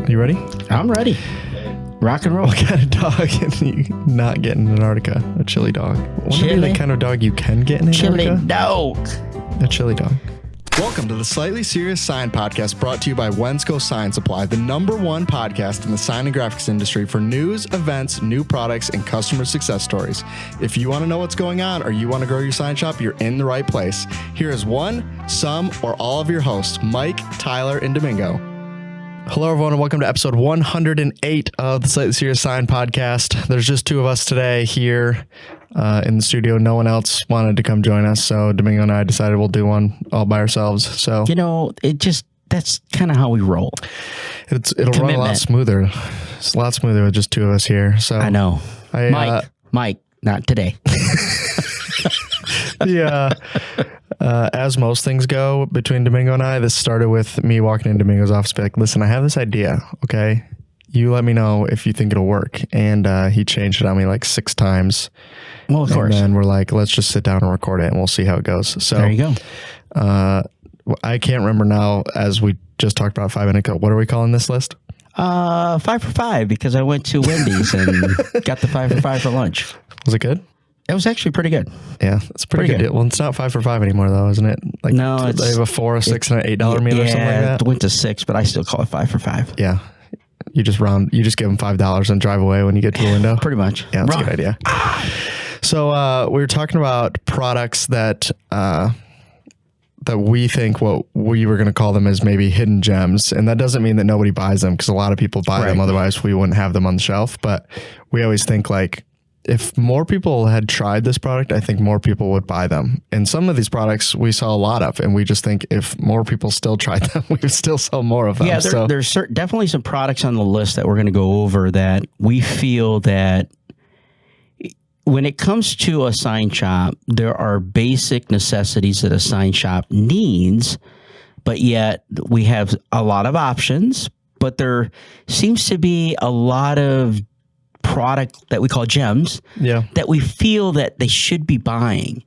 You ready? I'm ready. Rock and roll. What kind of dog can you not get in Antarctica? A chili dog. What would be the kind of dog you can get in Antarctica? Chili dog. A chili dog. Welcome to the Slightly Serious Sign Podcast, brought to you by Wensco Sign Supply, the #1 podcast in the sign and graphics industry for news, events, new products, and customer success stories. If you want to know what's going on or you want to grow your sign shop, you're in the right place. Here is one, some, or all of your hosts, Mike, Tyler, and Domingo. Hello, everyone, and welcome to episode 108 of the Slightly Serious Sign Podcast. There's just two of us today here in the studio. No one else wanted to come join us, so Domingo and I decided we'll do one all by ourselves. So that's kind of how we roll. It'll run a lot smoother. It's a lot smoother with just two of us here. So I know. Mike, not today. Yeah. As most things go between Domingo and I, this started with me walking in Domingo's office, be like, listen, I have this idea, okay? You let me know if you think it'll work. And he changed it on me like 6 times. Well, of course. And then we're like, let's just sit down and record it and we'll see how it goes. So there you go. I can't remember now, as we just talked about 5 minutes ago. What are we calling this list? 5 for 5, because I went to Wendy's and got the 5 for 5 for lunch. Was it good? It was actually pretty good. Yeah, it's a pretty good deal. Well, it's not 5 for 5 anymore, though, isn't it? Like, no, they have a 4, a 6, and an $8 meal or something like that. It went to 6, but I still call it 5 for 5. Yeah, you just give them $5 and drive away when you get to the window. Pretty much. Yeah, that's a good idea. So we were talking about products that we think what we were going to call them as maybe hidden gems, and that doesn't mean that nobody buys them, because a lot of people buy them. Otherwise, we wouldn't have them on the shelf. But we always think, like, if more people had tried this product, I think more people would buy them. And some of these products we saw a lot of, and we just think if more people still tried them, we would still sell more of them. Yeah, there's definitely some products on the list that we're going to go over that we feel that when it comes to a sign shop, there are basic necessities that a sign shop needs, but yet we have a lot of options, but there seems to be a lot of product that we call gems that we feel that they should be buying.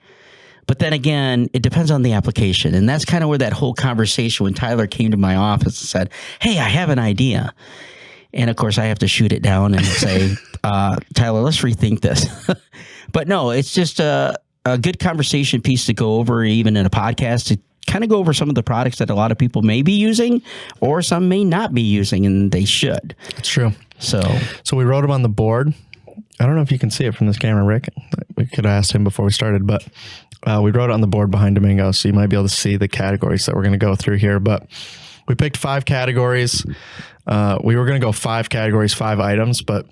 But then again, it depends on the application. And that's kind of where that whole conversation, when Tyler came to my office and said, hey, I have an idea. And of course I have to shoot it down and say, Tyler, let's rethink this. But no, it's just a good conversation piece to go over, even in a podcast, to kind of go over some of the products that a lot of people may be using or some may not be using, and they should. It's true. So we wrote them on the board. I don't know if you can see it from this camera, Rick. We could have asked him before we started, but we wrote it on the board behind Domingo, so you might be able to see the categories that we're going to go through here. But we picked 5 categories. We were going to go 5 categories, 5 items, but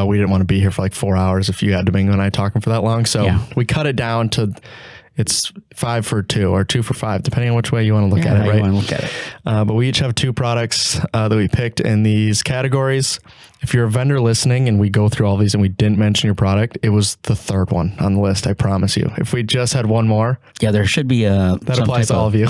we didn't want to be here for like 4 hours if you had Domingo and I talking for that long. So we cut it down to it's 5 for 2 or 2 for 5, depending on which way you want to look at it, right? You want to look at it. But we each have 2 products that we picked in these categories. If you're a vendor listening and we go through all these and we didn't mention your product, it was the 3rd one on the list, I promise you. If we just had one more. Yeah, there should be that applies to all of you.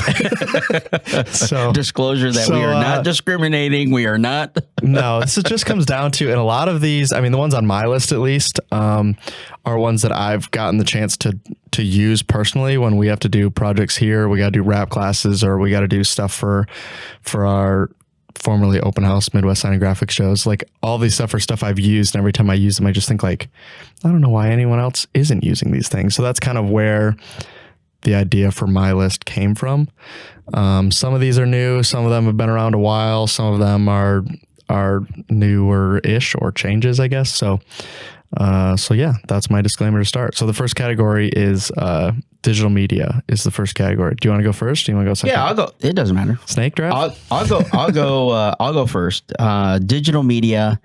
So disclosure that we are not discriminating. We are not. No, this just comes down to, and a lot of these, I mean, the ones on my list at least, are ones that I've gotten the chance to use personally when we have to do projects here. We got to do rap classes, or we got to do stuff for our formerly open house Midwest Sign and Graphics shows. Like, all these stuff are stuff I've used, and every time I use them, I just think, like, I don't know why anyone else isn't using these things. So that's kind of where the idea for my list came from. Some of these are new, some of them have been around a while, some of them are newer-ish or changes, I guess. So yeah, that's my disclaimer to start. So the first category is digital media is the first category. Do you want to go first? Do you want to go second? Yeah, I'll go. It doesn't matter. Snake draft? I'll go first. Digital media.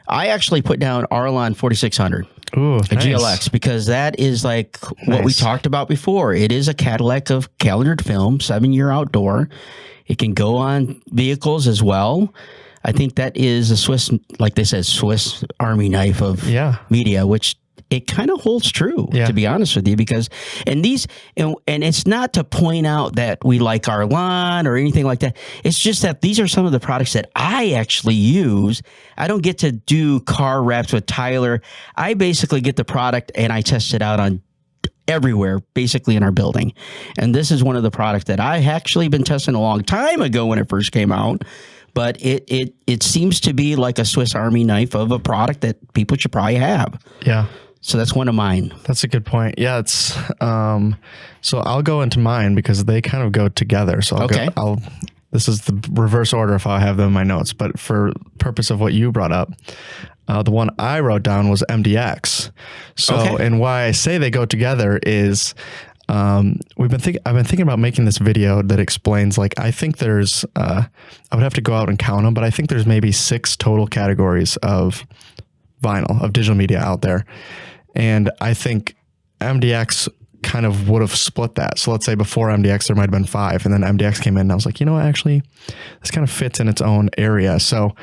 I actually put down Arlon 4600. Ooh, nice. A GLX, because that is like what we talked about before. It is a Cadillac of calendared film, 7-year outdoor. It can go on vehicles as well. I think that is a Swiss, like they said, Swiss Army knife of media, which it kind of holds true, to be honest with you, because, and it's not to point out that we like Arlon or anything like that. It's just that these are some of the products that I actually use. I don't get to do car wraps with Tyler. I basically get the product and I test it out on everywhere, basically in our building. And this is one of the products that I actually been testing a long time ago when it first came out. but it seems to be like a Swiss Army knife of a product that people should probably have. Yeah. So that's one of mine. That's a good point. Yeah, it's so I'll go into mine because they kind of go together. So this is the reverse order if I have them in my notes, but for purpose of what you brought up, the one I wrote down was MDX. So, and why I say they go together is I've been thinking about making this video that explains, like, I think there's I would have to go out and count them, but I think there's maybe 6 total categories of vinyl, of digital media out there. And I think MDX kind of would have split that. So let's say before MDX, there might have been 5, and then MDX came in and I was like, you know what, actually this kind of fits in its own area. So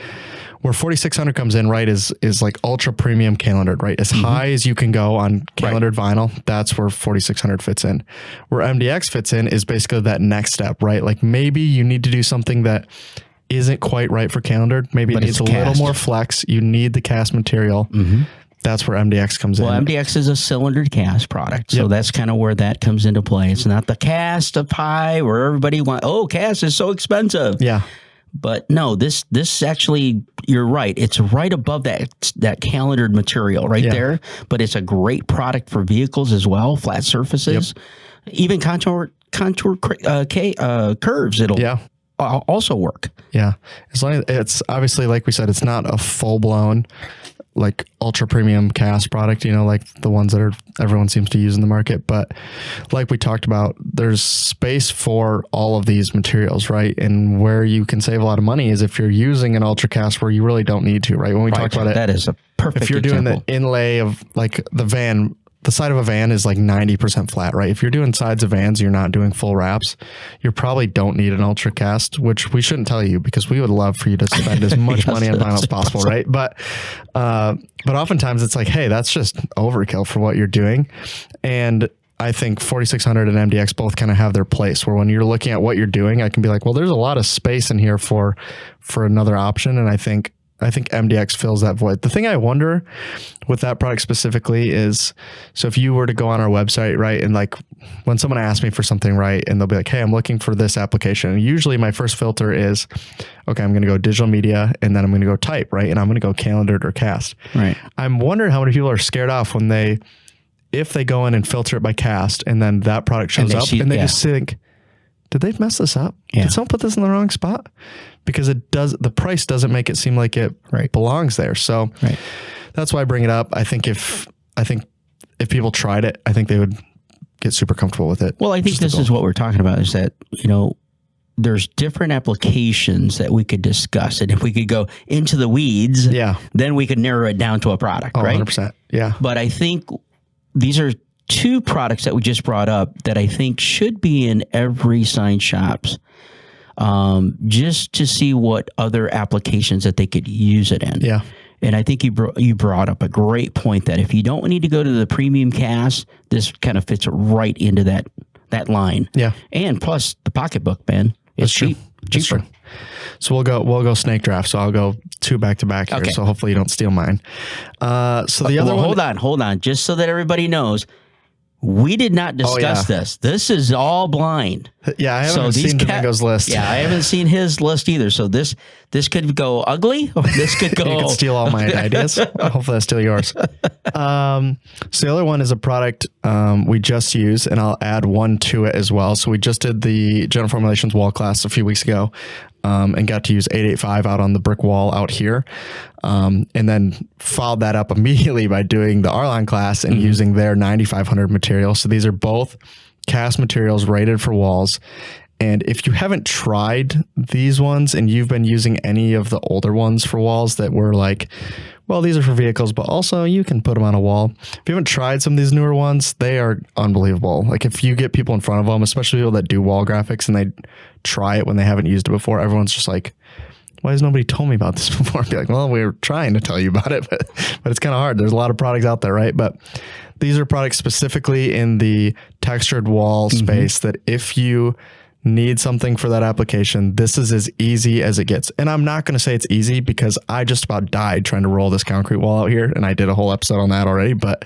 where 4600 comes in, right, is like ultra premium calendared, right? As high as you can go on calendared vinyl, that's where 4600 fits in. Where MDX fits in is basically that next step, right? Like maybe you need to do something that isn't quite right for calendared. Maybe it needs a little more flex. You need the cast material. That's where MDX comes in. Well, MDX is a cylindered cast product, so that's kind of where that comes into play. It's not the cast of pie where everybody wants, cast is so expensive. Yeah. But no, this actually, you're right. It's right above that calendared material right there. But it's a great product for vehicles as well, flat surfaces, even contour curves. It'll also work. Yeah, as long as it's obviously, like we said, it's not a full blown like ultra premium cast product, you know, like the ones that everyone seems to use in the market. But like we talked about, there's space for all of these materials, right? And where you can save a lot of money is if you're using an ultra cast where you really don't need to, right? When we talked about it, that is a perfect if you're doing the inlay of like the side of a van is like 90% flat, right? If you're doing sides of vans, you're not doing full wraps, you probably don't need an ultra cast, which we shouldn't tell you because we would love for you to spend as much money on vinyl as possible, right? But oftentimes it's like, hey, that's just overkill for what you're doing. And I think 4600 and MDX both kind of have their place where when you're looking at what you're doing, I can be like, well, there's a lot of space in here for another option. And I think MDX fills that void. The thing I wonder with that product specifically is, so if you were to go on our website, right, and like when someone asks me for something, right, and they'll be like, hey, I'm looking for this application. And usually my first filter is, okay, I'm going to go digital media, and then I'm going to go type, right, and I'm going to go calendared or cast. Right. I'm wondering how many people are scared off when if they go in and filter it by cast, and then that product shows up, and they just think, did they mess this up? Yeah. Did someone put this in the wrong spot? Because the price doesn't make it seem like it belongs there. So that's why I bring it up. I think if people tried it, I think they would get super comfortable with it. Well, I think this is what we're talking about, is that, you know, there's different applications that we could discuss. And if we could go into the weeds, then we could narrow it down to a product, right? 100%. Yeah. But I think these are 2 products that we just brought up that I think should be in every sign shops, just to see what other applications that they could use it in. Yeah. And I think you brought up a great point that if you don't need to go to the premium cast, this kind of fits right into that line. Yeah. And plus the pocketbook, man, it's cheap. Cheaper. So we'll go snake draft. So I'll go 2 back to back here. Okay. So hopefully you don't steal mine. So the other one. Hold on. Just so that everybody knows, we did not discuss this. This is all blind. Yeah, I haven't seen Domingo's list. Yeah, I haven't seen his list either. So this could go ugly, or this could go... You could steal all my ideas. Hopefully I steal yours. So the other one is a product we just used, and I'll add one to it as well. So we just did the General Formulations wall class a few weeks ago, and got to use 885 out on the brick wall out here. And then followed that up immediately by doing the Arlon class and using their 9500 material. So these are both cast materials rated for walls. And if you haven't tried these ones and you've been using any of the older ones for walls that were like, well, these are for vehicles, but also you can put them on a wall. If you haven't tried some of these newer ones, they are unbelievable. Like if you get people in front of them, especially people that do wall graphics and they try it when they haven't used it before, everyone's just like, why has nobody told me about this before? I'd be like, well, we were trying to tell you about it, but it's kind of hard. There's a lot of products out there, right? But these are products specifically in the textured wall space that if you need something for that application, this is as easy as it gets. And I'm not going to say it's easy because I just about died trying to roll this concrete wall out here, and I did a whole episode on that already. But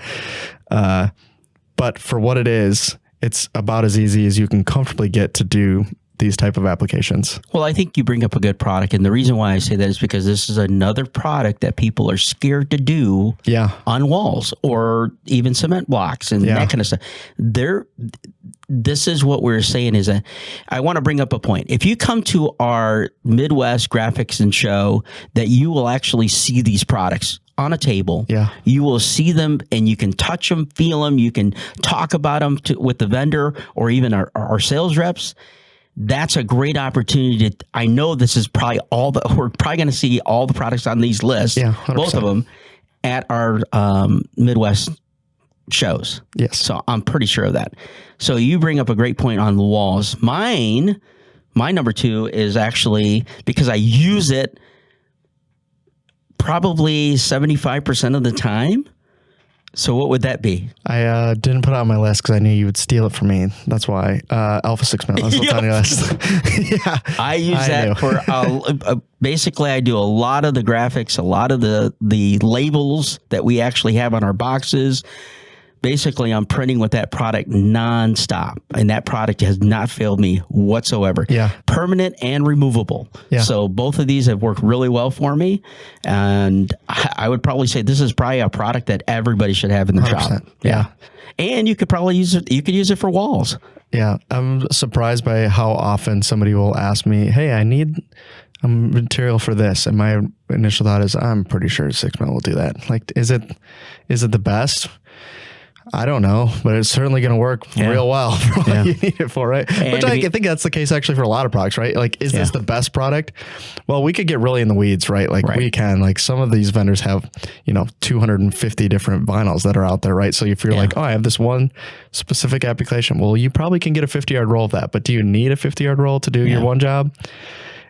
for what it is, it's about as easy as you can comfortably get to do these type of applications? Well, I think you bring up a good product. And the reason why I say that is because this is another product that people are scared to do on walls or even cement blocks and that kind of stuff. This is what we're saying is that I want to bring up a point. If you come to our Midwest graphics and show, that you will actually see these products on a table. Yeah. You will see them and you can touch them, feel them. You can talk about them with the vendor or even our sales reps. That's a great opportunity to, I know this is probably we're probably going to see all the products on these lists, both of them, at our Midwest shows. Yes. So I'm pretty sure of that. So you bring up a great point on the walls. My number 2 is actually, because I use it probably 75% of the time. So what would that be? I didn't put it on my list because I knew you would steal it from me. That's why. Alpha Signman. That's what's on your list. I use that for basically I do a lot of the graphics, a lot of the labels that we actually have on our boxes. Basically, I'm printing with that product nonstop, and that product has not failed me whatsoever. Yeah, permanent and removable. Yeah. So both of these have worked really well for me, and I would probably say this is probably a product that everybody should have in their shop. Yeah, and you could probably use it. You could use it for walls. Yeah, I'm surprised by how often somebody will ask me, "Hey, I need material for this," and my initial thought is, "I'm pretty sure Signman will do that." Like, is it the best? I don't know, but it's certainly going to work real well for what you need it for, right? And which I think that's the case actually for a lot of products, right? Like, is this the best product? Well, we could get really in the weeds, right? Like we can, like some of these vendors have, 250 different vinyls that are out there, right? So if you're like, oh, I have this one specific application, well, you probably can get a 50-yard roll of that, but do you need a 50-yard roll to do your one job?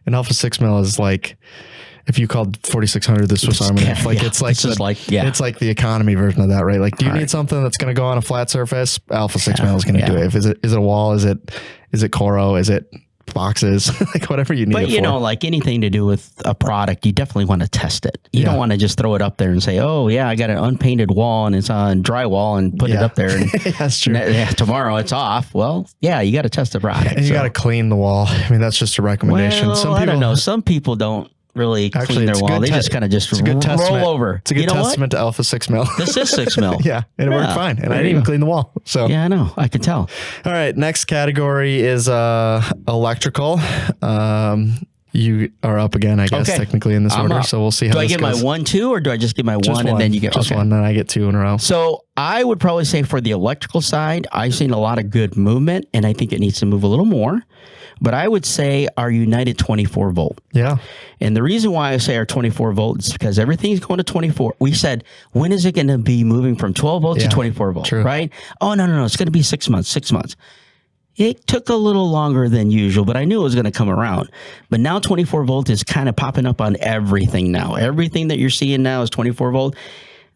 And Alpha 6 mil is like, if you called 4600 the Swiss Army knife, like it's like the economy version of that, right? Like, do you need something that's going to go on a flat surface? Alpha 6 mil is going to do it. If is it a wall? Is it Coro? Is it boxes? Like whatever you need. But it for. Like anything to do with a product, you definitely want to test it. You don't want to just throw it up there and say, "Oh yeah, I got an unpainted wall and it's on drywall," and put it up there. And that's true. Tomorrow it's off. Well, you got to test the product. And you got to clean the wall. I mean, that's just a recommendation. Well, I don't know. Some people don't really clean their wall. They just kind of roll over. It's a good testament to Alpha 6 mil. This is 6 mil. And it worked fine. And I didn't even clean the wall. So I know. I can tell. All right. Next category is electrical. You are up again, I guess, technically in this order. So we'll see how do this I get goes. My 1, 2, or do I just get my one and then you get just one, then I get 2 in a row? So I would probably say for the electrical side, I've seen a lot of good movement, and I think it needs to move a little more. But I would say our United 24 volt. Yeah. And the reason why I say our 24 volt is because everything's going to 24. We said, when is it going to be moving from 12 volt to 24 volt? True. Right? Oh, no. It's going to be 6 months, 6 months. It took a little longer than usual, but I knew it was going to come around. But now 24 volt is kind of popping up on everything now. Everything that you're seeing now is 24 volt.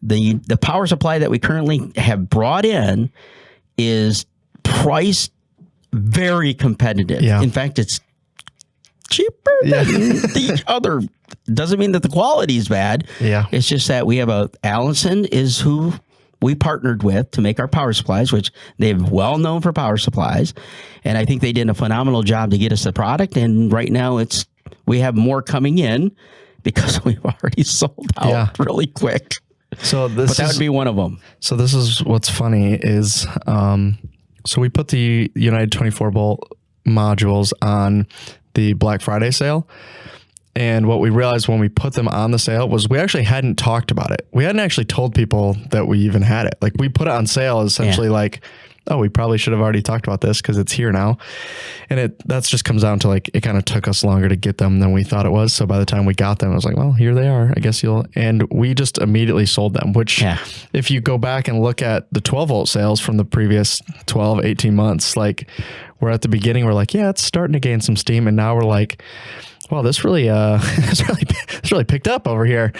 The power supply that we currently have brought in is priced very competitive. Yeah. In fact, it's cheaper than the other. Doesn't mean that the quality is bad. Yeah. It's just that we have Allison is who we partnered with to make our power supplies, which they're well known for power supplies. And I think they did a phenomenal job to get us the product. And right now we have more coming in because we've already sold out really quick. So that would be one of them. So this is what's funny is, so we put the United 24 volt modules on the Black Friday sale. And what we realized when we put them on the sale was we actually hadn't talked about it. We hadn't actually told people that we even had it. Like we put it on sale essentially like, oh, we probably should have already talked about this because it's here now. And that's just comes down to like, it kind of took us longer to get them than we thought it was. So by the time we got them, I was like, well, here they are. I guess and we just immediately sold them, which if you go back and look at the 12 volt sales from the previous 12, 18 months, like we're at the beginning, we're like, it's starting to gain some steam. And now we're like, well, this really, it's really picked up over here.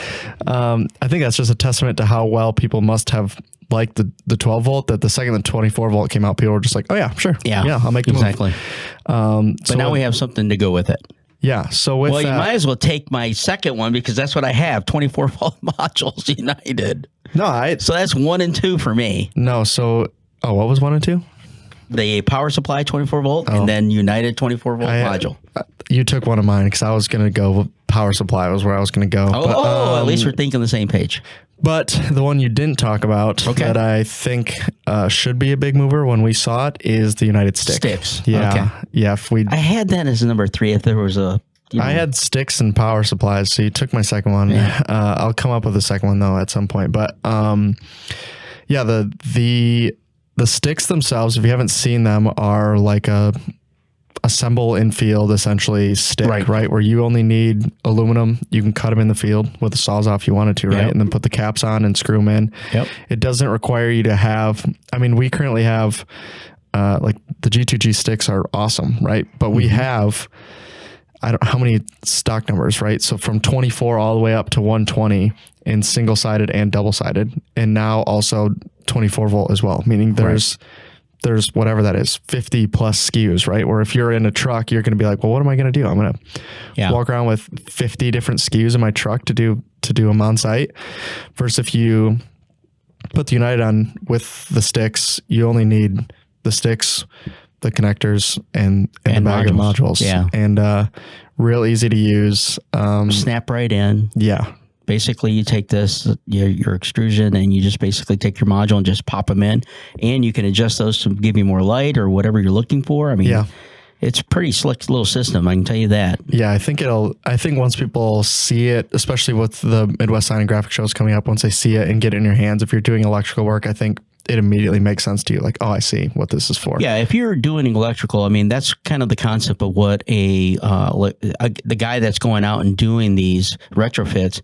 I think that's just a testament to how well people must have liked the 12 volt, that the second the 24 volt came out, people were just like, oh yeah, sure. Yeah, I'll make the exactly. move. But now we have something to go with it. Yeah. So with you might as well take my second one because that's what I have, 24 volt modules United. No, so that's 1 and 2 for me. No. So, what was 1 and 2? the power supply 24 volt and then United 24 volt module. You took one of mine because I was going to go power supply was where I was going to go. At least we're thinking the same page. But the one you didn't talk about that I think should be a big mover when we saw it is the United Stick. Sticks. Yeah. Okay. Yeah. I had that as number 3 if there was a... I had sticks and power supplies, so you took my second one. Yeah. I'll come up with a second one though at some point. But yeah, the sticks themselves, if you haven't seen them, are like a assemble in field essentially stick, right? Where you only need aluminum. You can cut them in the field with the Sawzall if you wanted to, right? And then put the caps on and screw them in. It doesn't require you to have. I mean, we currently have like the G2G sticks are awesome, right? But we have. I don't know how many stock numbers, right? So from 24 all the way up to 120 in single-sided and double-sided, and now also 24 volt as well, meaning there's whatever that is, 50 plus SKUs, right? Where if you're in a truck, you're going to be like, well, what am I going to do? I'm going to walk around with 50 different SKUs in my truck to do them on site. Versus if you put the United on with the sticks, you only need the sticks, the connectors and the bag of modules. Yeah. And real easy to use. Snap right in. Yeah. Basically, you take this, your extrusion, and you just basically take your module and just pop them in. And you can adjust those to give you more light or whatever you're looking for. I mean, it's a pretty slick little system. I can tell you that. Yeah, I think once people see it, especially with the Midwest Sign and Graphic shows coming up, once they see it and get it in your hands, if you're doing electrical work, I think it immediately makes sense to you. Like, oh, I see what this is for. Yeah, if you're doing electrical, I mean, that's kind of the concept of what the guy that's going out and doing these retrofits,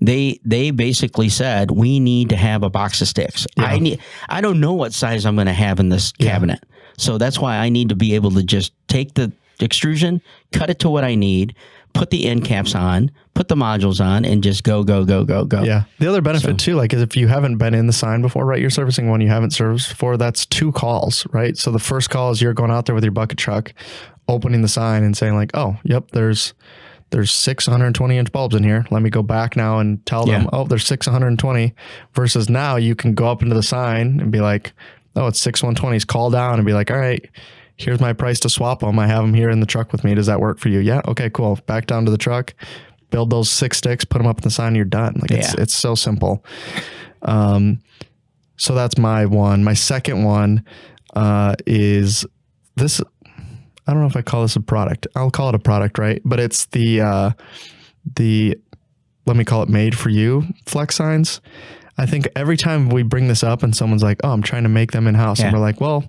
they basically said, we need to have a box of sticks. Yeah. I don't know what size I'm going to have in this cabinet. So that's why I need to be able to just take the extrusion, cut it to what I need, put the end caps on, put the modules on, and just go. Yeah. The other benefit too, like, is if you haven't been in the sign before, right? You're servicing one you haven't serviced before. That's 2 calls, right? So the first call is you're going out there with your bucket truck, opening the sign and saying like, oh, yep, there's 620 inch bulbs in here. Let me go back now and tell them, oh, there's 620. Versus now you can go up into the sign and be like, oh, it's 6120s. Call down and be like, all right, here's my price to swap them. I have them here in the truck with me. Does that work for you? Yeah. Okay, cool. Back down to the truck, build those 6 sticks, put them up in the sign, and you're done. Like it's so simple. So that's my one. My second one is this. I don't know if I call this a product. I'll call it a product, right? But it's the let me call it made for you flex signs. I think every time we bring this up and someone's like, oh, I'm trying to make them in-house. And we're like, well,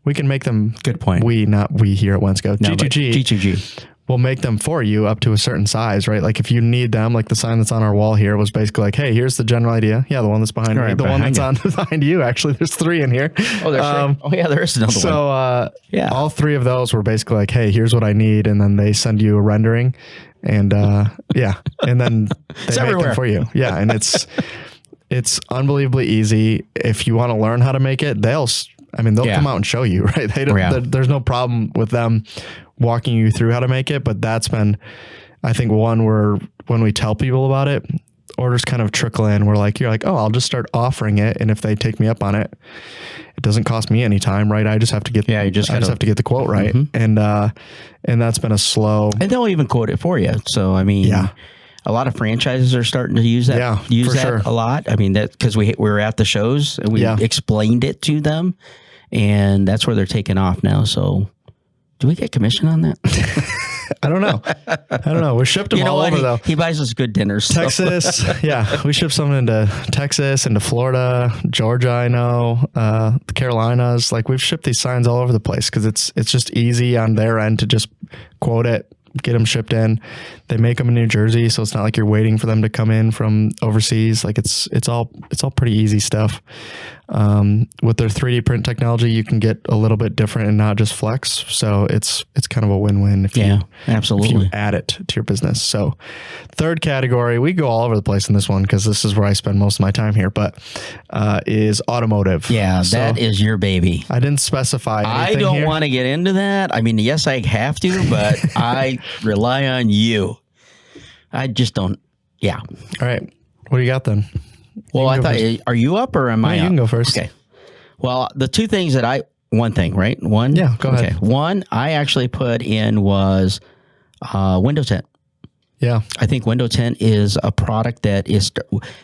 we can make them. Good point. Not we here at Wensco. No, G2G. We'll make them for you up to a certain size, right? Like if you need them, like the sign that's on our wall here was basically like, hey, here's the general idea. Yeah, the one that's behind me. The one that's on behind you. Actually, there's 3 in here. Oh, there's 3. Oh, yeah, there is another one. So, all 3 of those were basically like, hey, here's what I need. And then they send you a rendering and and then they make them for you. Yeah. And it's unbelievably easy. If you want to learn how to make it, they'll come out and show you, right? There's no problem with them walking you through how to make it, but that's been, I think, one where when we tell people about it, orders kind of trickle in. You're like, oh, I'll just start offering it, and if they take me up on it, it doesn't cost me any time, right? I just have to get I just have to get the quote right, and that's been a slow. And they'll even quote it for you. So I mean, a lot of franchises are starting to use that. Sure. A lot. I mean, that because we were at the shows and we explained it to them, and that's where they're taking off now. So. Do we get commission on that? I don't know. We shipped them all over though. He buys us good dinners. Texas. Yeah. We shipped some into Texas, into Florida, Georgia. I know, the Carolinas. Like we've shipped these signs all over the place because it's just easy on their end to just quote it, get them shipped in. They make them in New Jersey. So it's not like you're waiting for them to come in from overseas. Like it's all pretty easy stuff. With their 3D print technology, you can get a little bit different and not just flex. So it's kind of a win-win if you add it to your business. So third category, we go all over the place in this one because this is where I spend most of my time here, but is automotive. Yeah, so that is your baby. I didn't specify anything. I don't want to get into that. I mean, yes, I have to, but I rely on you. I just don't. Yeah. All right. What do you got then? Well, I thought, are you up or am I up? You can go first. Okay. Well, the 2 things that one thing, right? One? Yeah, go ahead. One I actually put in was window tint. Yeah. I think window tint is a product that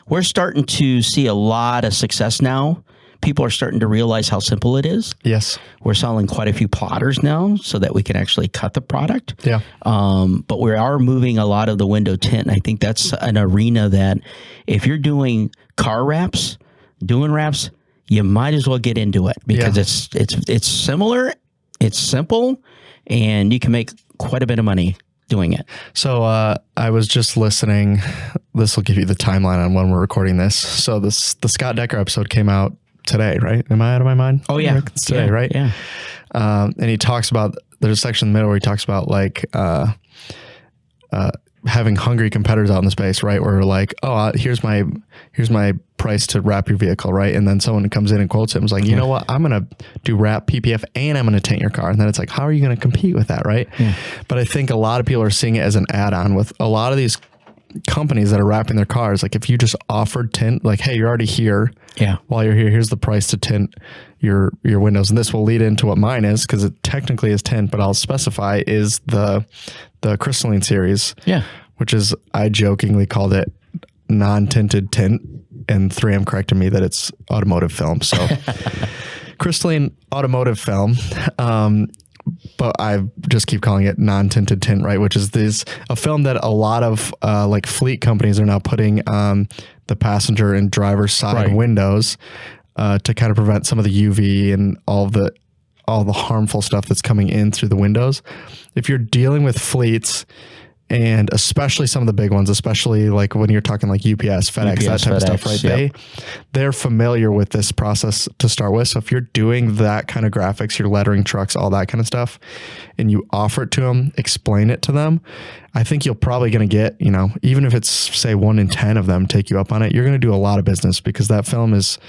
we're starting to see a lot of success now. People are starting to realize how simple it is. Yes. We're selling quite a few plotters now so that we can actually cut the product. Yeah. But we are moving a lot of the window tint. And I think that's an arena that if you're doing car wraps, doing wraps, you might as well get into it because it's similar, it's simple, and you can make quite a bit of money doing it. So I was just listening. This will give you the timeline on when we're recording this. So the Scott Decker episode came out today, right? Am I out of my mind? Oh yeah, it's today, right? Yeah. And he talks about, there's a section in the middle where he talks about like having hungry competitors out in the space, right? Where like, oh, here's my price to wrap your vehicle, right? And then someone comes in and quotes him, is like, you know what? I'm gonna do wrap, PPF, and I'm gonna tint your car. And then it's like, how are you gonna compete with that, right? Yeah. But I think a lot of people are seeing it as an add-on with a lot of these companies that are wrapping their cars. Like if you just offered tint, like, hey, you're already here. Yeah. While you're here, here's the price to tint your windows. And this will lead into what mine is, because it technically is tint, but I'll specify is the crystalline series. Yeah. Which is, I jokingly called it non-tinted tint, and 3M corrected me that it's automotive film. So crystalline automotive film. But I just keep calling it non-tinted tint, right? Which is a film that a lot of like fleet companies are now putting on the passenger and driver's side windows to kind of prevent some of the UV and all the harmful stuff that's coming in through the windows. If you're dealing with fleets, and especially some of the big ones, especially like when you're talking like UPS, FedEx, that type of stuff, right? Yep. They're familiar with this process to start with. So if you're doing that kind of graphics, you're lettering trucks, all that kind of stuff, and you offer it to them, explain it to them, I think you're probably going to get, even if it's say 1 in 10 of them take you up on it, you're going to do a lot of business, because that film is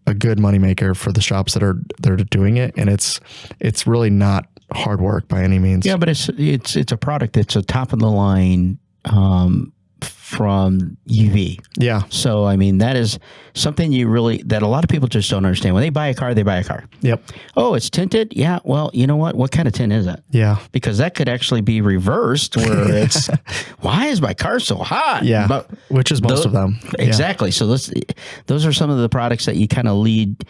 a good moneymaker for the shops that are doing it. And it's really not hard work by any means. Yeah, but it's a product that's a top of the line from UV. Yeah. So I mean, that is something that a lot of people just don't understand. When they buy a car, they buy a car. Yep. Oh, it's tinted. Yeah. Well, you know what? What kind of tint is it? Yeah. Because that could actually be reversed, where it's why is my car so hot? Yeah. But which is most of them. Exactly. Yeah. So those are some of the products that you kind of lead.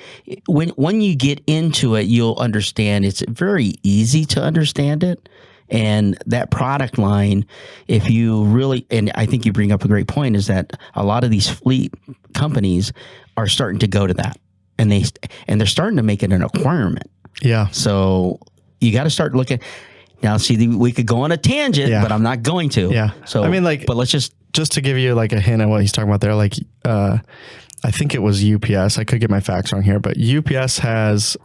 When you get into it, you'll understand. It's very easy to understand it. And that product line, if you really, and I think you bring up a great point, is that a lot of these fleet companies are starting to go to that, and they're starting to make it an requirement. Yeah. So you got to start looking. Now, see, we could go on a tangent, but I'm not going to. Yeah. So I mean, like, but let's just to give you like a hint of what he's talking about there. Like, I think it was UPS. I could get my facts wrong here, but UPS has.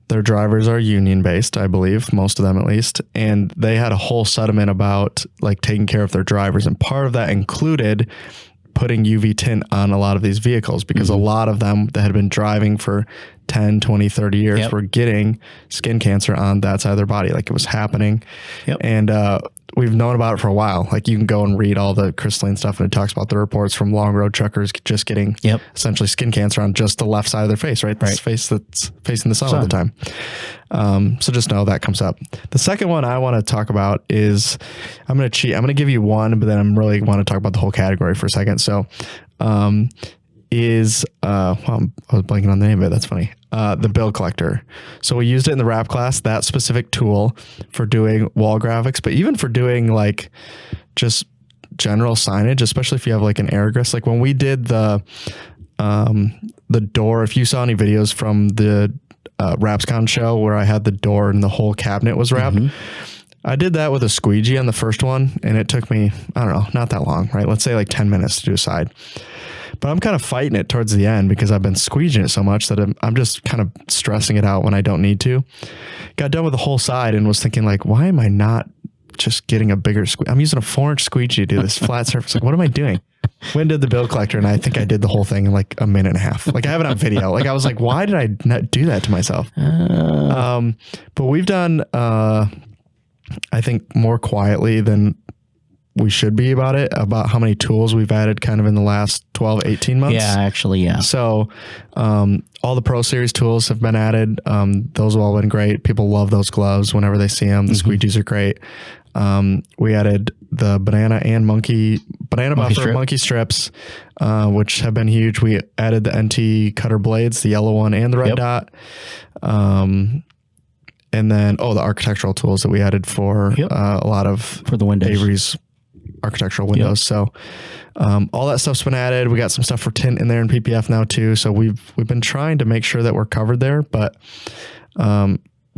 Their drivers are union based, I believe, most of them at least. And they had a whole settlement about like taking care of their drivers. And part of that included putting UV tint on a lot of these vehicles, because a lot of them that had been driving for 10, 20, 30 years were getting skin cancer on that side of their body. Like it was happening. Yep. And we've known about it for a while. Like you can go and read all the crystalline stuff, and it talks about the reports from long road truckers just getting essentially skin cancer on just the left side of their face, right? This face that's facing the sun all the time. So just know that comes up. The second one I want to talk about is, I'm going to cheat. I'm going to give you one, but then I'm really want to talk about the whole category for a second. So, I was blanking on the name of it. That's funny. The bill collector. So we used it in the wrap class, that specific tool for doing wall graphics, but even for doing like just general signage, especially if you have like an airgress. Like when we did the door, if you saw any videos from the RapsCon show where I had the door and the whole cabinet was wrapped, I did that with a squeegee on the first one, and it took me, I don't know, not that long, right? Let's say like 10 minutes to do a side. But I'm kind of fighting it towards the end because I've been squeegeeing it so much that I'm just kind of stressing it out when I don't need to. Got done with the whole side and was thinking like, why am I not just getting a bigger squeegee? I'm using a 4-inch squeegee to do this flat surface. Like, what am I doing? When did the bill collector? And I think I did the whole thing in like a minute and a half. Like I have it on video. Like I was like, why did I not do that to myself? But we've done, I think more quietly than we should be about how many tools we've added kind of in the last 12, 18 months. Yeah, actually, yeah. So all the Pro Series tools have been added. Those have all been great. People love those gloves whenever they see them. The squeegees are great. We added the banana buffer, monkey strips, which have been huge. We added the NT cutter blades, the yellow one and the red dot. And then, the architectural tools that we added for a lot of for the windows. Avery's architectural windows. So all that stuff's been added. We got some stuff for tint in there in PPF now too. So we've been trying to make sure that we're covered there. But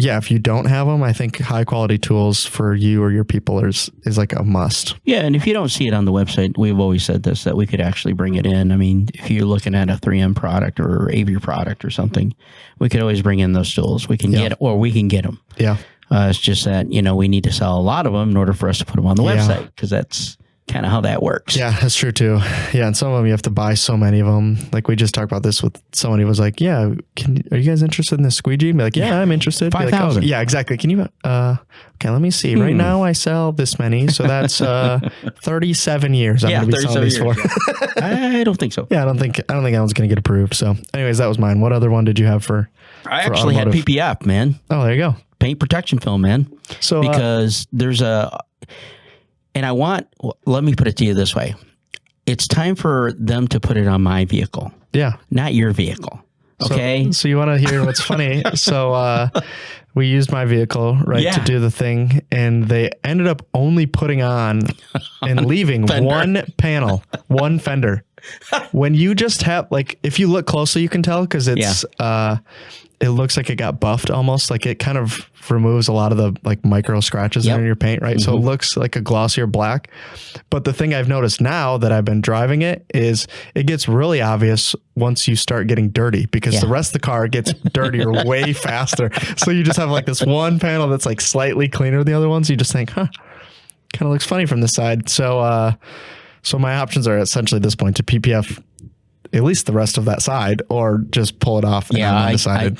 if you don't have them, I think high quality tools for you or your people is like a must. Yeah, and if you don't see it on the website, we've always said this, that we could actually bring it in. I mean, if you're looking at a 3M product or Avery product or something, we could always bring in those tools. We can get it, or we can get them. Yeah. It's just that, we need to sell a lot of them in order for us to put them on the website, because that's kind of how that works. Yeah, that's true too. Yeah, and some of them you have to buy so many of them. Like we just talked about this with somebody who was like, "Yeah, are you guys interested in this squeegee?" Be like, "Yeah, I'm interested." 5,000. Like, yeah, exactly. Can you? Okay, let me see. Right now, I sell this many, so that's 37 years. I'm going to be selling these for. I don't think so. Yeah, I don't think that one's going to get approved. So, anyways, that was mine. What other one did you have for? I actually had PPF, man. Oh, there you go. Paint protection film, man. So because there's let me put it to you this way. It's time for them to put it on my vehicle. Yeah. Not your vehicle. Okay. So you want to hear what's funny? So we used my vehicle, to do the thing, and they ended up only putting on and leaving one panel, one fender. When you just have, if you look closely, you can tell because it's, it looks like it got buffed almost. Like it kind of removes a lot of the micro scratches in your paint, right? Mm-hmm. So it looks like a glossier black. But the thing I've noticed now that I've been driving it is it gets really obvious once you start getting dirty, because the rest of the car gets dirtier way faster. So you just have this one panel that's slightly cleaner than the other ones. You just think, kind of looks funny from the side. So, so my options are essentially at this point to PPF at least the rest of that side, or just pull it off. And I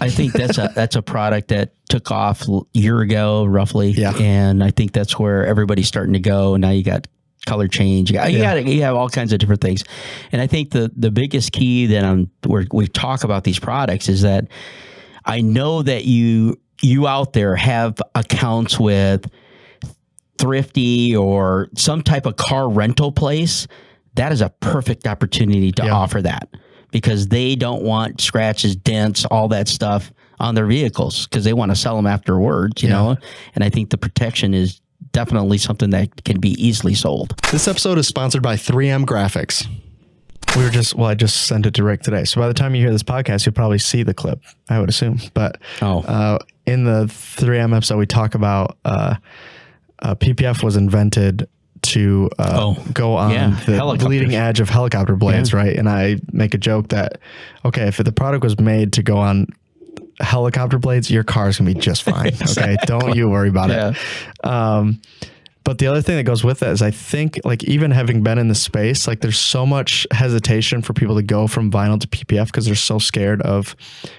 think that's a product that took off a year ago, roughly. Yeah. And I think that's where everybody's starting to go. Now you got color change. You have all kinds of different things. And I think the biggest key that we talk about these products is that I know that you out there have accounts with Thrifty or some type of car rental place. That is a perfect opportunity to offer that, because they don't want scratches, dents, all that stuff on their vehicles, because they want to sell them afterwards, you know? And I think the protection is definitely something that can be easily sold. This episode is sponsored by 3M Graphics. I just sent it to Rick today. So by the time you hear this podcast, you'll probably see the clip, I would assume. But in the 3M episode, we talk about PPF was invented to go on the leading edge of helicopter blades, right? And I make a joke that, if the product was made to go on helicopter blades, your car is going to be just fine. Okay. Don't you worry about it. But the other thing that goes with that is I think even having been in the space, there's so much hesitation for people to go from vinyl to PPF because they're so scared of,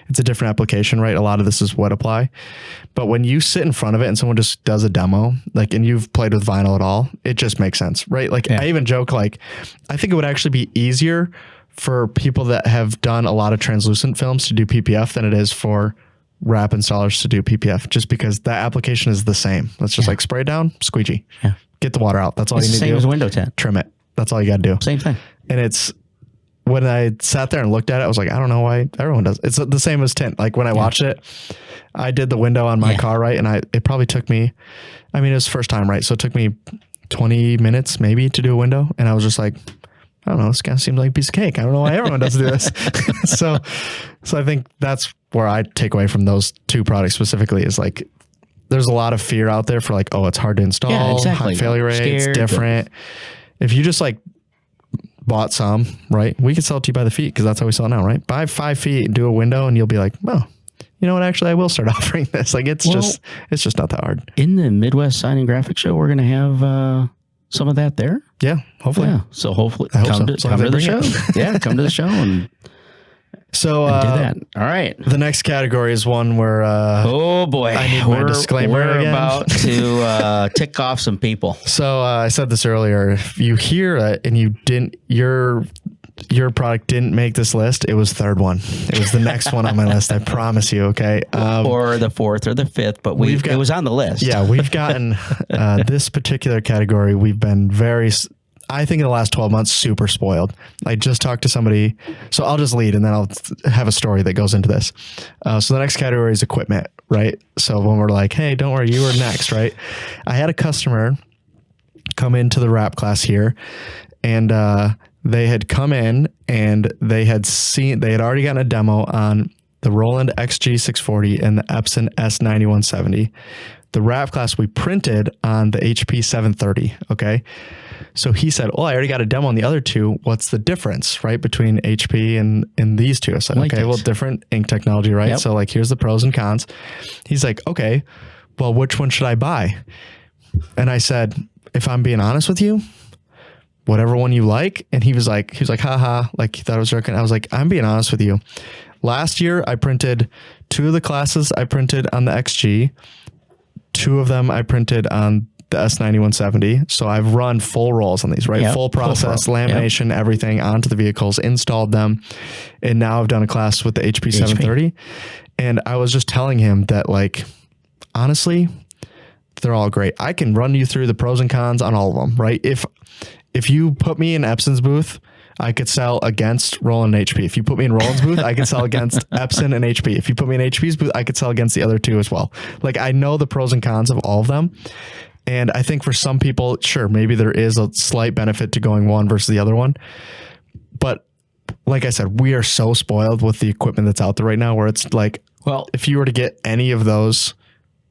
it's a different application, right? A lot of this is wet apply. But when you sit in front of it and someone just does a demo, and you've played with vinyl at all, it just makes sense, right? I even joke, I think it would actually be easier for people that have done a lot of translucent films to do PPF than it is for wrap installers to do PPF, just because that application is the same. Let's just spray it down, squeegee, get the water out. That's all you need to do. Same as window tint. Trim it. That's all you got to do. Same thing. And it's, when I sat there and looked at it, I was like, I don't know why everyone does. It's the same as tint. When I watched it, I did the window on my car, right? And it probably took me, it was the first time, right? So it took me 20 minutes maybe to do a window. And I was just like, I don't know, this kind of seems like a piece of cake. I don't know why everyone does this. So I think that's where I take away from those two products specifically is there's a lot of fear out there for it's hard to install, high failure rate, it's different. If you just bought some, right? We could sell it to you by the feet because that's how we sell it now, right? Buy 5 feet and do a window and you'll be like, oh, you know what? Actually, I will start offering this. It's just not that hard. In the Midwest Sign and Graphic Show, we're going to have some of that there. Yeah, hopefully. Yeah, so hopefully come to the show. Come to the show, and So do that. All right. The next category is one where oh boy, I need my disclaimer We're again. about to tick off some people. So I said this earlier. If you hear it and you didn't, your product didn't make this list, it was third one. It was the next one on my list. I promise you. Okay. Or the fourth or the fifth, but it was on the list. Yeah, we've gotten this particular category. We've been I think in the last 12 months, super spoiled. I just talked to somebody, so I'll just lead and then I'll have a story that goes into this. So the next category is equipment, right? So when we're like, hey, don't worry, you were next, right? I had a customer come into the wrap class here, and they had come in and they had already gotten a demo on the Roland XG640 and the Epson S9170. The wrap class we printed on the HP 730. Okay. So he said, I already got a demo on the other two. What's the difference, right, between HP and these two? I said, okay, well, different ink technology, right? Yep. So like, here's the pros and cons. He's like, okay, well, which one should I buy? And I said, if I'm being honest with you, whatever one you like. And he was like, haha, like he thought I was joking. I was like, I'm being honest with you. Last year I printed 2 of the classes I printed on the XG. 2 of them I printed on the S9170. So I've run full rolls on these, right? Yep. Full process, lamination, everything onto the vehicles, installed them. And now I've done a class with the HP 730. And I was just telling him that, like, honestly, they're all great. I can run you through the pros and cons on all of them, right? If you put me in Epson's booth, I could sell against Roland and HP. If you put me in Roland's booth, I could sell against Epson and HP. If you put me in HP's booth, I could sell against the other 2 as well. Like, I know the pros and cons of all of them. And I think for some people, sure, maybe there is a slight benefit to going one versus the other one. But like I said, we are so spoiled with the equipment that's out there right now where it's like, well, if you were to get any of those,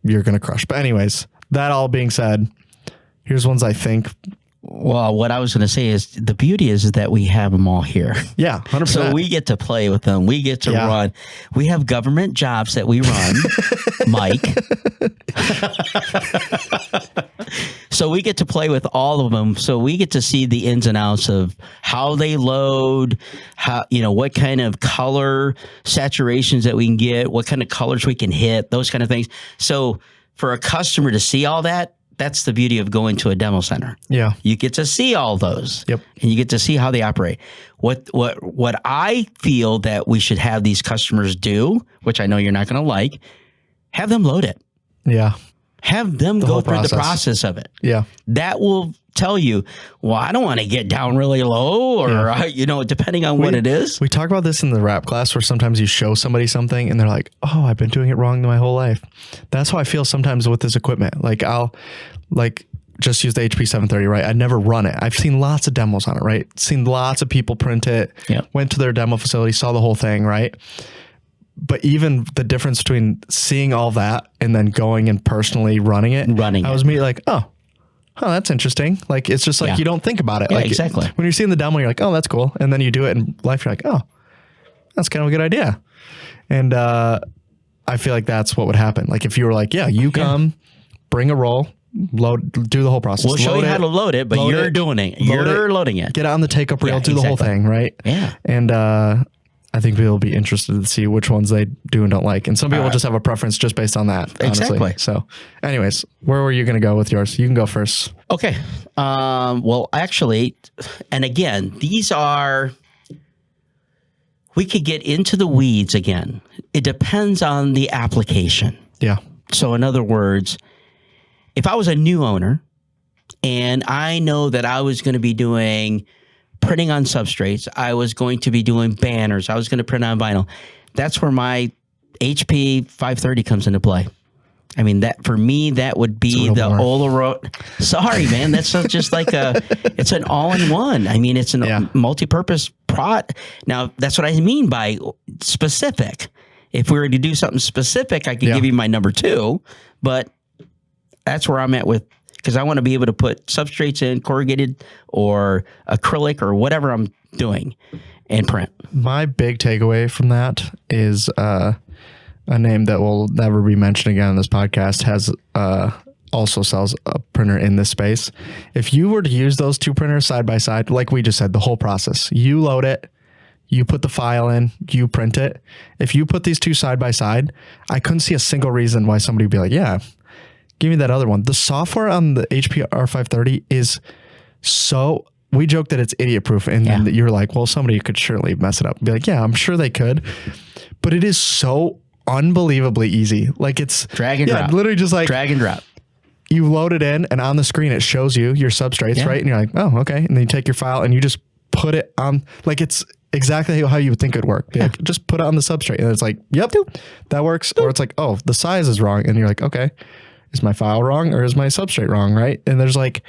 you're going to crush. But anyways, that all being said, here's ones I think. Well, what I was going to say is the beauty is that we have them all here. Yeah, 100%. So we get to play with them. We get to run. We have government jobs that we run, Mike. So we get to play with all of them. So we get to see the ins and outs of how they load, how, what kind of color saturations that we can get, what kind of colors we can hit, those kind of things. So for a customer to see all that, that's the beauty of going to a demo center. Yeah. You get to see all those. Yep. And you get to see how they operate. What I feel that we should have these customers do, which I know you're not going to like, have them load it. Yeah. Have them go through the process of it. Yeah. That will tell you, well, I don't want to get down really low or, depending on what it is. We talk about this in the wrap class where sometimes you show somebody something and they're like, oh, I've been doing it wrong my whole life. That's how I feel sometimes with this equipment. Like I'll just use the HP 730, right? I'd never run it. I've seen lots of demos on it, right? Seen lots of people print it, went to their demo facility, saw the whole thing, right? But even the difference between seeing all that and then going and personally running it, I was immediately like, oh, that's interesting. Like, it's just like, you don't think about it. Yeah, like exactly. When you're seeing the demo, you're like, oh, that's cool. And then you do it in life. You're like, oh, that's kind of a good idea. And I feel like that's what would happen. Like if you were like, you come, bring a roll, load, do the whole process. We'll show you how to load it, but you're doing it. You're loading it. Get it on the take-up reel, do the whole thing, right? Yeah. And I think people will be interested to see which ones they do and don't like. And some people just have a preference just based on that. Honestly. Exactly. So anyways, where were you going to go with yours? You can go first. Okay. Well, actually, and again, these are, we could get into the weeds again. It depends on the application. Yeah. So in other words, if I was a new owner and I know that I was going to be doing printing on substrates, I was going to be doing banners, I was going to print on vinyl, that's where my HP 530 comes into play. I mean, that for me, that would be the Ola. Sorry, man. That's just like it's an all-in-one. I mean, it's a multi-purpose prod. Now, that's what I mean by specific. If we were to do something specific, I could give you my number 2, but that's where I'm at with, because I want to be able to put substrates in, corrugated or acrylic or whatever I'm doing, and print. My big takeaway from that is a name that will never be mentioned again on this podcast has also sells a printer in this space. If you were to use those 2 printers side by side, like we just said, the whole process, you load it, You put the file in, you print it. If you put these two side by side, I couldn't see a single reason why somebody would be like, yeah, give me that other one. The software on the HP R530 is so, we joke that it's idiot proof. And then you're like, well, somebody could surely mess it up. Be like, yeah, I'm sure they could. But it is so unbelievably easy. Like it's drag and drop. Literally just like drag and drop. You load it in and on the screen, it shows you your substrates, right? And you're like, oh, okay. And then you take your file and you just put it on, like it's exactly how you would think it would work. Like, just put it on the substrate and it's like, yep, that works. Or it's like, oh, the size is wrong. And you're like, okay, is my file wrong or is my substrate wrong, right? And there's like,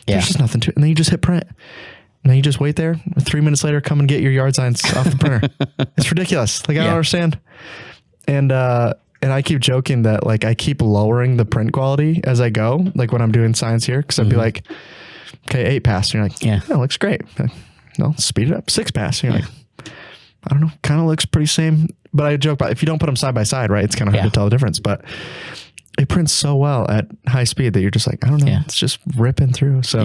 there's just nothing to it. And then you just hit print. And then you just wait there. 3 minutes later, come and get your yard signs off the printer. It's ridiculous. Like, I don't understand. And I keep joking that like I keep lowering the print quality as I go, like when I'm doing signs here, because I'd be like, okay, 8 pass. And you're like, yeah, it looks great. No, speed it up. 6 pass. And you're like, I don't know, kind of looks pretty same. But I joke about if you don't put them side by side, right, it's kind of hard to tell the difference. But it prints so well at high speed that you're just like, I don't know, it's just ripping through. So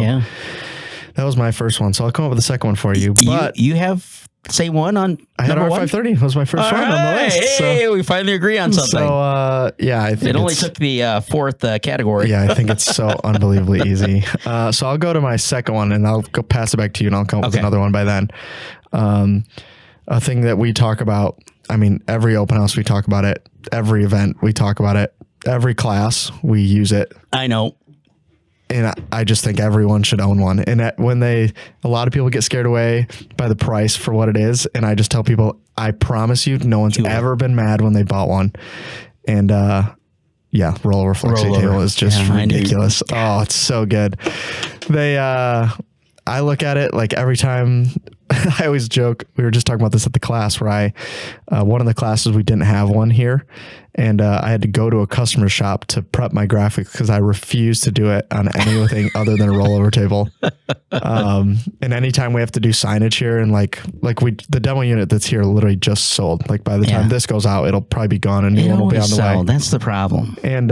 that was my first one. So I'll come up with a second one for you. But you have same one on I had R530. That was my first one on the list. Hey, we finally agree on something. So yeah, I think it only took the fourth category. Yeah, I think it's so unbelievably easy. So I'll go to my second one and I'll go pass it back to you and I'll come up with another one by then. A thing that we talk about, I mean, every open house we talk about it, every event we talk about it, every class we use it. I know. And I just think everyone should own one. And a lot of people get scared away by the price for what it is. And I just tell people, I promise you, no one's ever been mad when they bought one. And yeah, rollover flexi table is just ridiculous. Oh, it's so good. I look at it like every time. I always joke. We were just talking about this at the class where one of the classes we didn't have one here, and I had to go to a customer shop to prep my graphics because I refused to do it on anything other than a rollover table. And anytime we have to do signage here, and the demo unit that's here literally just sold. Like by the time this goes out, it'll probably be gone. A new one will be on the way. That's the problem. And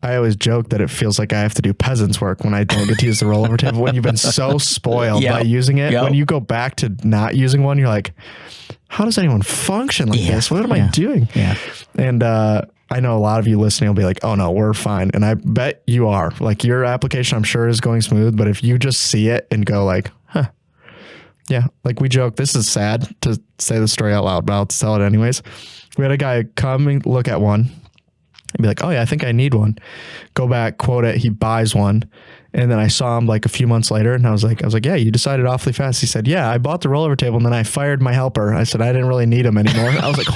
I always joke that it feels like I have to do peasant's work when I don't get to use the rollover table. When you've been so spoiled by using it, when you go back to not using one, you're like, how does anyone function like this? What am I doing? Yeah. And I know a lot of you listening will be like, oh no, we're fine. And I bet you are. Like your application, I'm sure, is going smooth. But if you just see it and go like, huh, yeah, like we joke, this is sad to say the story out loud, but I'll tell it anyways. We had a guy come and look at one. And be like, oh yeah, I think I need one. Go back, quote it. He buys one. And then I saw him like a few months later and I was like, yeah, you decided awfully fast. He said, yeah, I bought the rollover table and then I fired my helper. I said, I didn't really need him anymore. I was like,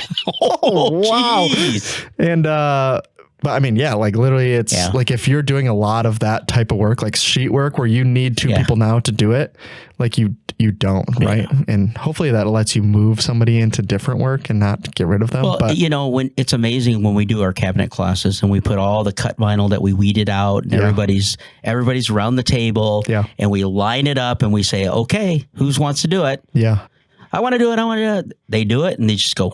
oh, wow. Geez. And, but I mean, yeah, like literally it's like if you're doing a lot of that type of work, like sheet work where you need 2 people now to do it, like you don't, right? And hopefully that lets you move somebody into different work and not get rid of them. Well, but you know, when it's amazing when we do our cabinet classes and we put all the cut vinyl that we weeded out and everybody's around the table and we line it up and we say, okay, who wants to do it? Yeah. I want to do it. I want to do it. They do it and they just go,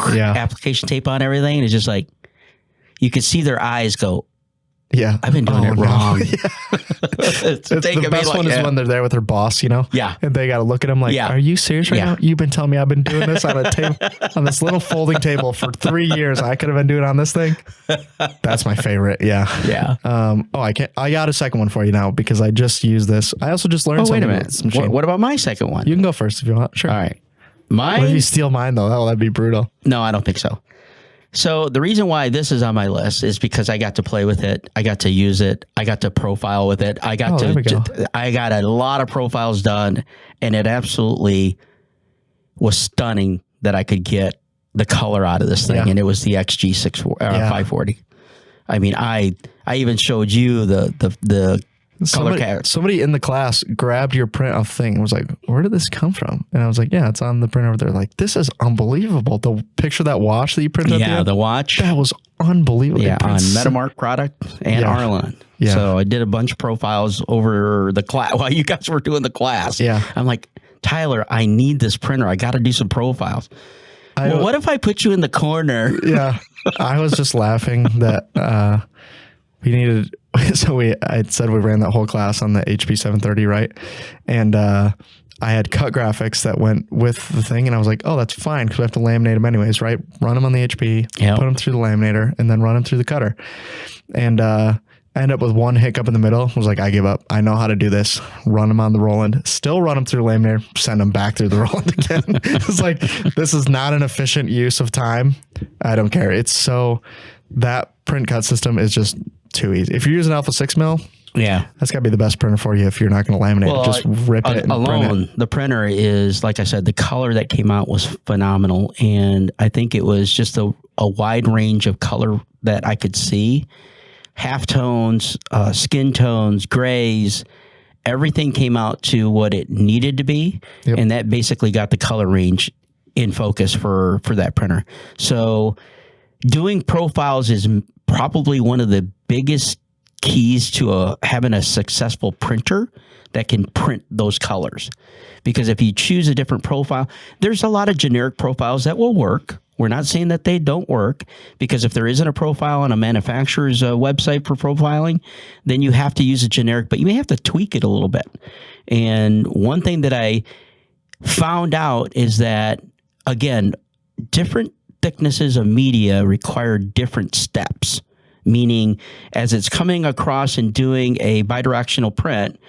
application tape on everything. And it's just like, you could see their eyes go, yeah, I've been doing it wrong. No. It's the best one is when they're there with their boss, you know? Yeah. And they got to look at them like, are you serious right now? You've been telling me I've been doing this on a table, on this little folding table for 3 years. I could have been doing it on this thing. That's my favorite. Yeah. Yeah. I got a second one for you now because I just used this. I also just learned something. Wait a minute. What about my second one? You can go first if you want. Sure. All right. Mine. What if you steal mine though? That'd be brutal. No, I don't think so. So the reason why this is on my list is because I got to play with it. I got to use it. I got to profile with it. I got I got a lot of profiles done and it absolutely was stunning that I could get the color out of this thing. And it was the XG 540. I mean, I even showed you the somebody in the class grabbed your print off thing and was like, where did this come from? And I was like, yeah, it's on the print over there. Like, this is unbelievable. The picture of that watch that you printed up the watch. That was unbelievable. Yeah, on Metamark product and Arlen. Yeah. So I did a bunch of profiles over the class while you guys were doing the class. Yeah. I'm like, Tyler, I need this printer. I got to do some profiles. Well, what if I put you in the corner? Yeah. I was just laughing that we needed... So I said we ran that whole class on the HP 730, right? And I had cut graphics that went with the thing, and I was like, oh, that's fine because we have to laminate them anyways, right? Run them on the HP, put them through the laminator, and then run them through the cutter. And I ended up with one hiccup in the middle. I was like, I give up. I know how to do this. Run them on the Roland, still run them through the laminator, send them back through the Roland again. It's like, this is not an efficient use of time. I don't care. It's so, that print cut system is just too easy. If you're using Alpha 6 mil, that's got to be the best printer for you if you're not going to laminate it. Just rip it and print it. The printer is, like I said, the color that came out was phenomenal. And I think it was just a wide range of color that I could see. Halftones, skin tones, grays, everything came out to what it needed to be. Yep. And that basically got the color range in focus for that printer. So doing profiles is probably one of the biggest keys to having a successful printer that can print those colors. Because if you choose a different profile, there's a lot of generic profiles that will work. We're not saying that they don't work, because if there isn't a profile on a manufacturer's website for profiling, then you have to use a generic, but you may have to tweak it a little bit. And one thing that I found out is that, again, different thicknesses of media require different steps, meaning as it's coming across and doing a bidirectional print,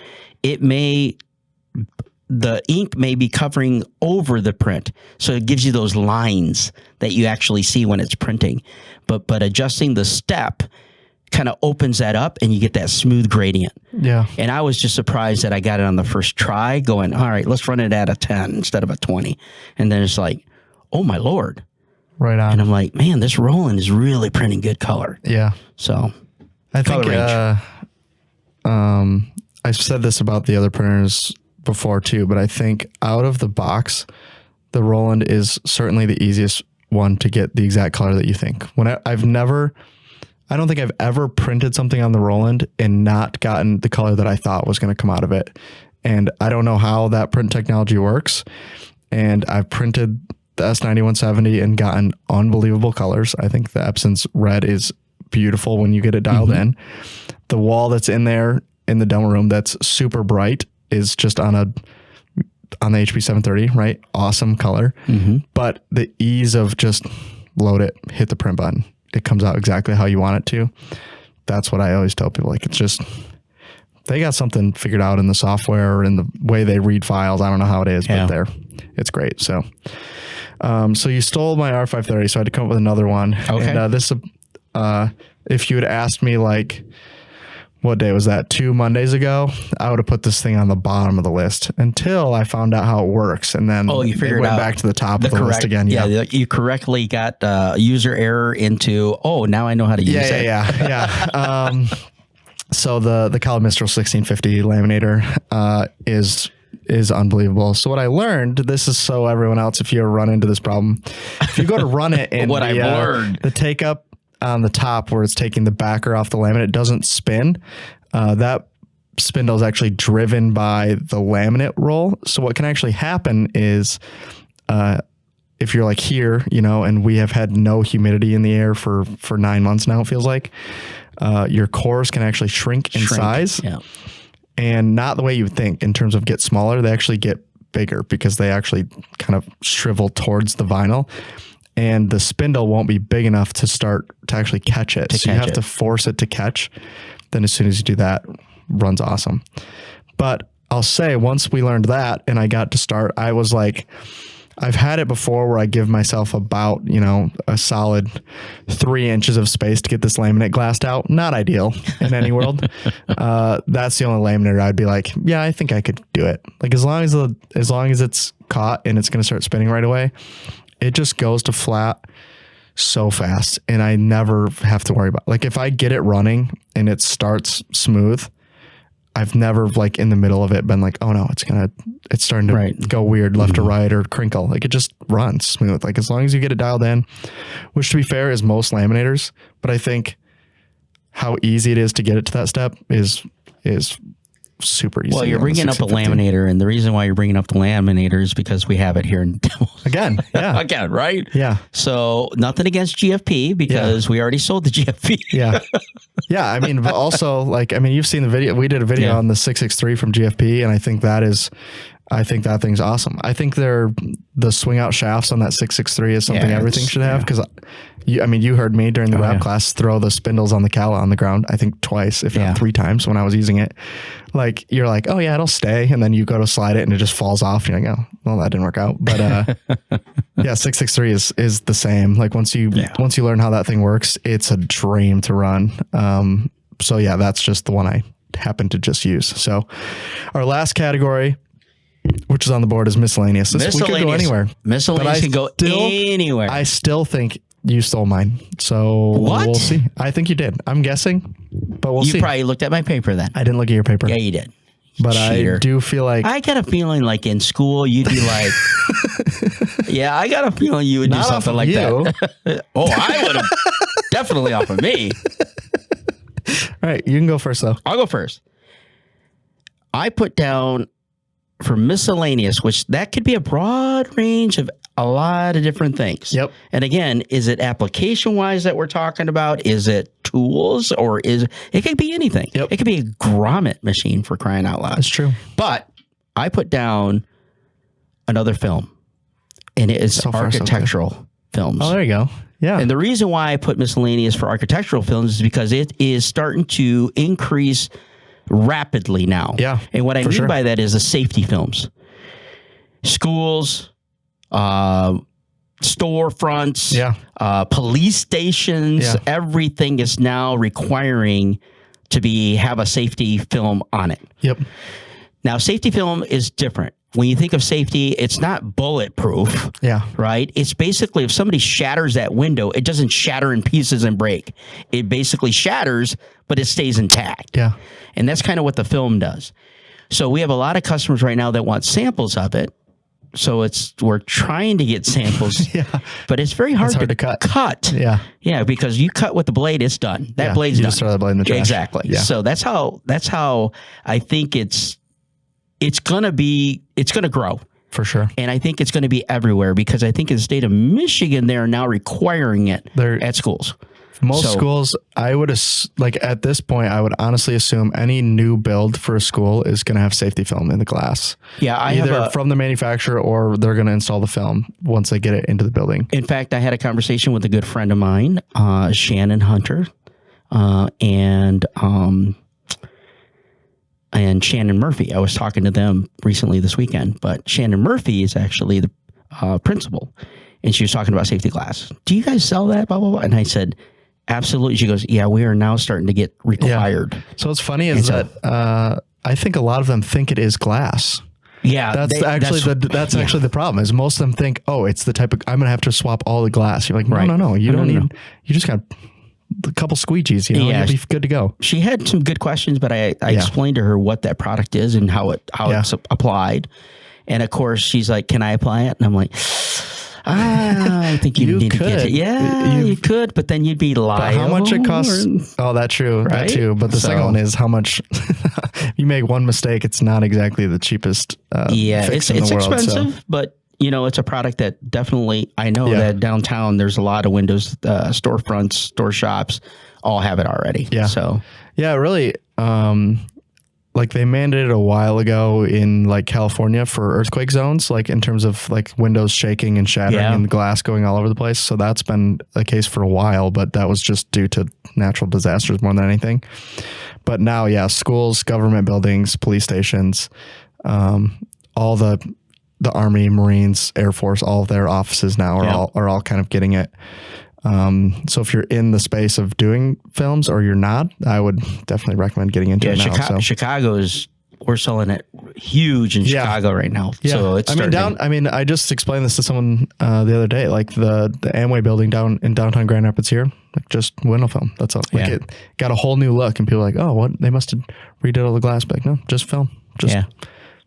the ink may be covering over the print. So it gives you those lines that you actually see when it's printing. But adjusting the step kind of opens that up and you get that smooth gradient. Yeah. And I was just surprised that I got it on the first try going, all right, let's run it at a 10 instead of a 20. And then it's like, oh my Lord. Right on. And I'm like, man, this Roland is really printing good color. Yeah. So I think I've said this about the other printers before too, but I think out of the box, the Roland is certainly the easiest one to get the exact color that you think. I don't think I've ever printed something on the Roland and not gotten the color that I thought was going to come out of it. And I don't know how that print technology works. And I've printed the S9170 and gotten unbelievable colors. I think the Epson's red is beautiful when you get it dialed in. The wall that's in there in the demo room that's super bright is just on the HP 730, right? Awesome color. But the ease of just load it, hit the print button. It comes out exactly how you want it to. That's what I always tell people. Like, it's just, they got something figured out in the software or in the way they read files. I don't know how it is, but it's great. So, so you stole my R530, so I had to come up with another one. Okay. And this, if you had asked me like, what day was that? 2 Mondays ago, I would have put this thing on the bottom of the list until I found out how it works. And then you figured it went back to the top of the list again. Yeah, you correctly got user error into, now I know how to use it. Yeah. So the Cali Mistral 1650 laminator is unbelievable. So what I learned, this is so everyone else, if you ever run into this problem, if you go to run it and I've learned, the take up on the top where it's taking the backer off the laminate, it doesn't spin. That spindle is actually driven by the laminate roll. So what can actually happen is if you're like here, and we have had no humidity in the air for 9 months now, it feels like, your cores can actually shrink in size. Yeah. And not the way you would think in terms of get smaller. They actually get bigger because they actually kind of shrivel towards the vinyl. And the spindle won't be big enough to actually catch it. So you have to force it to catch. Then as soon as you do that, runs awesome. But I'll say once we learned that and I got to start, I was like, I've had it before where I give myself about, a solid 3 inches of space to get this laminate glassed out. Not ideal in any world. That's the only laminator I'd be like, yeah, I think I could do it. Like as long as it's caught and it's going to start spinning right away, it just goes to flat so fast and I never have to worry about it. Like if I get it running and it starts smooth, I've never like in the middle of it been like, oh no, it's starting to go weird left to right or crinkle. Like it just runs smooth. Like as long as you get it dialed in, which to be fair is most laminators, but I think how easy it is to get it to that step is super easy. Well, you're bringing up a laminator, and the reason why you're bringing up the laminator is because we have it here in demos. Again, right? Yeah. So nothing against GFP because we already sold the GFP. Yeah. I mean, but also you've seen the video. We did a video on the 663 from GFP, and I think that is I think that thing's awesome. I think the swing out shafts on that 663 is something everything should have, because you heard me during the wrap class throw the spindles on the cowlet on the ground, I think twice, if not 3 times when I was using it. Like, you're like, oh yeah, it'll stay. And then you go to slide it and it just falls off. You're like, oh, well, that didn't work out. But yeah, 663 is the same. Like once you learn how that thing works, it's a dream to run. So yeah, that's just the one I happen to just use. So our last category, which is on the board, is miscellaneous. We could go anywhere. Miscellaneous can go anywhere. I still think you stole mine. So we'll see. I think you did. I'm guessing, but we'll see. You probably looked at my paper then. I didn't look at your paper. Yeah, you did. But cheater. I do feel like... I got a feeling like in school, you'd be like... yeah, I got a feeling you would do something like that. Oh, I would have. Definitely off of me. All right, you can go first, though. I'll go first. I put down for miscellaneous, which that could be a broad range of a lot of different things. Yep. And again, is it application-wise that we're talking about? Is it tools, or it could be anything. Yep. It could be a grommet machine, for crying out loud. That's true. But I put down another film, and it is architectural films. Oh, there you go. Yeah. And the reason why I put miscellaneous for architectural films is because it is starting to increase rapidly now. Yeah. And what I mean by that is the safety films. Schools, storefronts, police stations, everything is now requiring to have a safety film on it. Yep. Now, safety film is different. When you think of safety, it's not bulletproof. Yeah. Right? It's basically, if somebody shatters that window, it doesn't shatter in pieces and break. It basically shatters, but it stays intact. Yeah. And that's kind of what the film does. So we have a lot of customers right now that want samples of it. So we're trying to get samples, but it's very hard, to cut. Yeah. Yeah, because you cut with the blade, it's done. That blade's done. You just throw that blade in the trash. Exactly. Yeah. So that's how I think it's going to grow. For sure. And I think it's going to be everywhere, because I think in the state of Michigan, they're now requiring it at schools. Most schools, I would, at this point, I would honestly assume any new build for a school is going to have safety film in the glass. Yeah. Either from the manufacturer, or they're going to install the film once they get it into the building. In fact, I had a conversation with a good friend of mine, Shannon Hunter, and Shannon Murphy. I was talking to them recently this weekend, but Shannon Murphy is actually the principal, and she was talking about safety glass. Do you guys sell that? Blah, blah, blah. And I said, absolutely. She goes, yeah, we are now starting to get required. Yeah. So what's funny is that I think a lot of them think it is glass. Yeah. That's actually the problem, is most of them think, oh, it's the type of, I'm going to have to swap all the glass. You're like, no. You don't need, you just got a couple squeegees, you'll be good to go. She had some good questions, but I explained to her what that product is and how it's applied. And of course she's like, can I apply it? And I'm like, I think you need to get it. Yeah, you could, but then you'd be liable. How much it costs? That's true. Right? That too. But the second one is how much you make one mistake. It's not exactly the cheapest. Fix in the world, expensive, but it's a product that definitely, I know that downtown, there's a lot of windows, storefronts, store shops, all have it already. Yeah. So, yeah, really, like they mandated a while ago in like California for earthquake zones, like in terms of like windows shaking and shattering and glass going all over the place. So that's been the case for a while, but that was just due to natural disasters more than anything. But now, schools, government buildings, police stations, all the Army, Marines, Air Force, all of their offices now are all kind of getting it. So if you're in the space of doing films or you're not, I would definitely recommend getting into it now. Chicago's, we're selling it huge in Chicago right now. Yeah. So it's I just explained this to someone the other day, like the Amway building down in downtown Grand Rapids here, like just window film. That's all. Like it got a whole new look, and people are like, oh, what? They must have redid all the glass. But like, no, just film.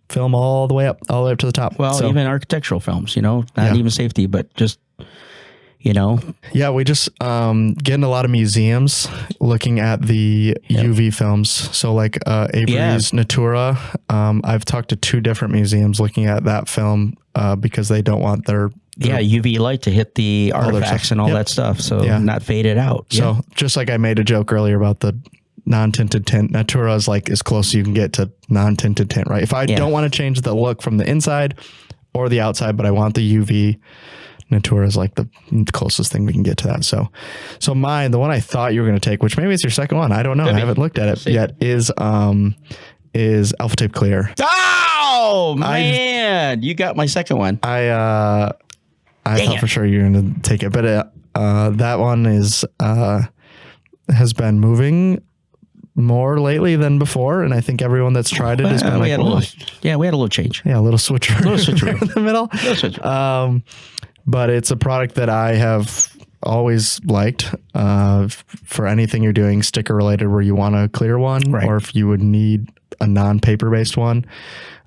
Film all the way up to the top. Well, even architectural films, not even safety, but just, Yeah, we just get in a lot of museums looking at the UV films. So like Avery's Natura, I've talked to 2 different museums looking at that film because they don't want their UV light to hit the artifacts and all that stuff. So not fade it out. So just like I made a joke earlier about the non-tinted tint. Natura is like as close as you can get to non-tinted tint, right? If I don't want to change the look from the inside or the outside, but I want the UV, Natura is like the closest thing we can get to that. So mine, the one I thought you were going to take, which maybe it's your second one, I don't know, I haven't looked at it yet, is Alpha Tape Clear. Oh man, you got my second one. I thought for sure you were going to take it, but that one has been moving more lately than before, and I think everyone that's tried it has been like, we had a little change. Yeah, a little switcheroo. In the middle. But it's a product that I have always liked for anything you're doing sticker related where you want a clear one, or if you would need a non-paper based one.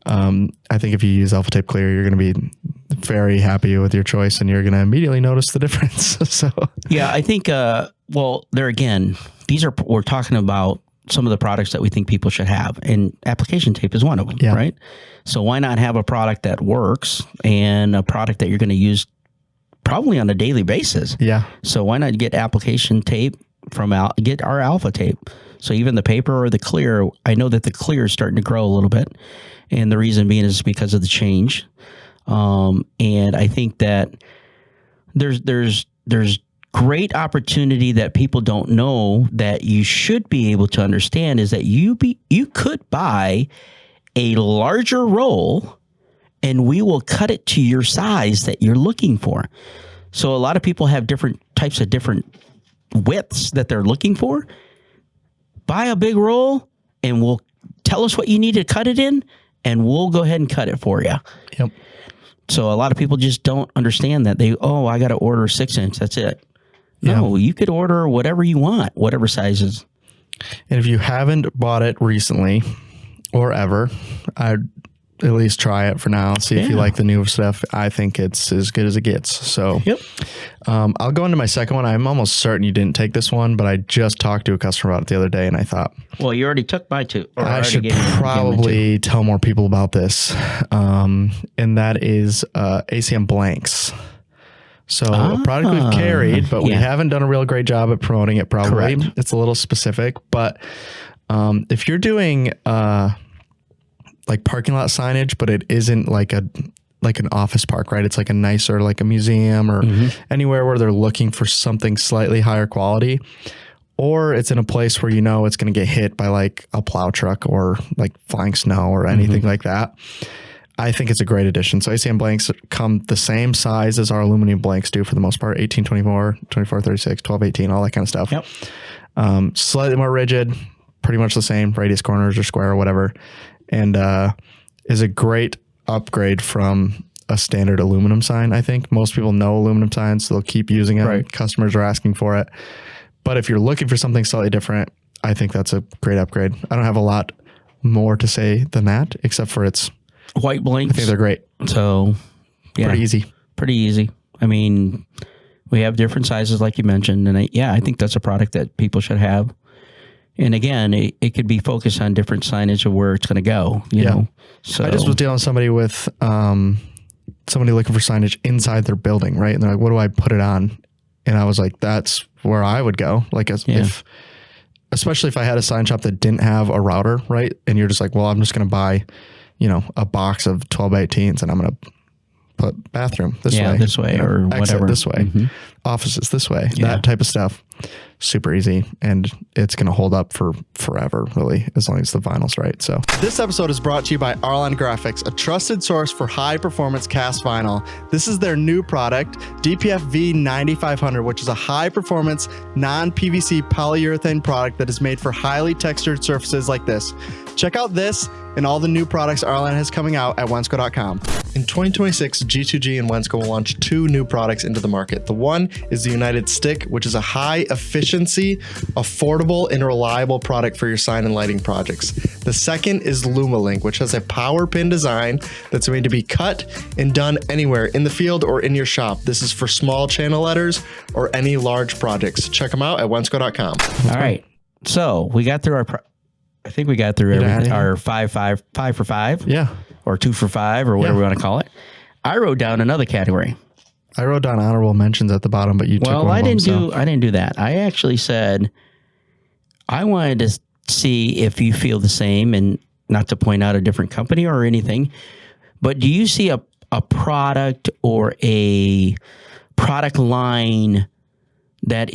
I think if you use Alpha Tape Clear, you're going to be very happy with your choice, and you're going to immediately notice the difference. So yeah, I think, there again, we're talking about some of the products that we think people should have, and application tape is one of them, right? So why not have a product that works and a product that you're going to use probably on a daily basis? Yeah. So why not get application tape get our Alpha Tape? So even the paper or the clear, I know that the clear is starting to grow a little bit. And the reason being is because of the change. And I think that there's great opportunity that people don't know that you should be able to understand is that you could buy a larger roll and we will cut it to your size that you're looking for. So a lot of people have different types of different widths that they're looking for. Buy a big roll and we'll tell us what you need to cut it in, and we'll go ahead and cut it for you. Yep. So a lot of people just don't understand that. I got to order 6-inch. That's it. No, you could order whatever you want, whatever sizes. And if you haven't bought it recently or ever, I'd at least try it for now. See if you like the new stuff. I think it's as good as it gets. So I'll go into my second one. I'm almost certain you didn't take this one, but I just talked to a customer about it the other day, and I thought, well, you already took my two. I should probably tell more people about this. And that is ACM blanks. So a product we've carried, but we haven't done a real great job at promoting it probably. Correct. It's a little specific, but if you're doing like parking lot signage, but it isn't like an office park, right? It's like a nicer, like a museum or anywhere where they're looking for something slightly higher quality, or it's in a place where it's going to get hit by like a plow truck or like flying snow or anything like that. I think it's a great addition. So ACM blanks come the same size as our aluminum blanks do for the most part, 1824, 2436, 1218, all that kind of stuff. Yep. Slightly more rigid, pretty much the same, radius corners or square or whatever. And is a great upgrade from a standard aluminum sign. I think most people know aluminum signs, so they'll keep using it. Right. Customers are asking for it. But if you're looking for something slightly different, I think that's a great upgrade. I don't have a lot more to say than that, except for it's white blanks. I think they're great. So pretty easy. Pretty easy. I mean, we have different sizes like you mentioned. And I think that's a product that people should have. And again, it could be focused on different signage of where it's going to go, you know. So I just was dealing with somebody looking for signage inside their building, right? And they're like, what do I put it on? And I was like, that's where I would go. Like especially if I had a sign shop that didn't have a router, right? And you're just like, well, I'm just going to buy, a box of 12x18s and I'm going to put bathroom this way, or whatever this way, offices this way, that type of stuff. Super easy, and it's going to hold up for forever, really, as long as the vinyl's right. So this episode is brought to you by Arlon Graphics, a trusted source for high performance cast vinyl. This is their new product, DPF V9500, which is a high performance non-PVC polyurethane product that is made for highly textured surfaces like this. Check out this and all the new products Arlon has coming out at Wensco.com. In 2026, G2G and Wensco will launch 2 new products into the market. The one is the United Stick, which is a high efficiency, affordable, and reliable product for your sign and lighting projects. The second is LumaLink, which has a power pin design that's made to be cut and done anywhere in the field or in your shop. This is for small channel letters or any large projects. Check them out at Wensco.com. All right. So we got through I think we got through our 5 for 5. Yeah. Or 2 for 5 or whatever we want to call it. I wrote down another category. I wrote down honorable mentions at the bottom, but you took one of them. I didn't do that. I actually said I wanted to see if you feel the same, and not to point out a different company or anything, but do you see a product or a product line that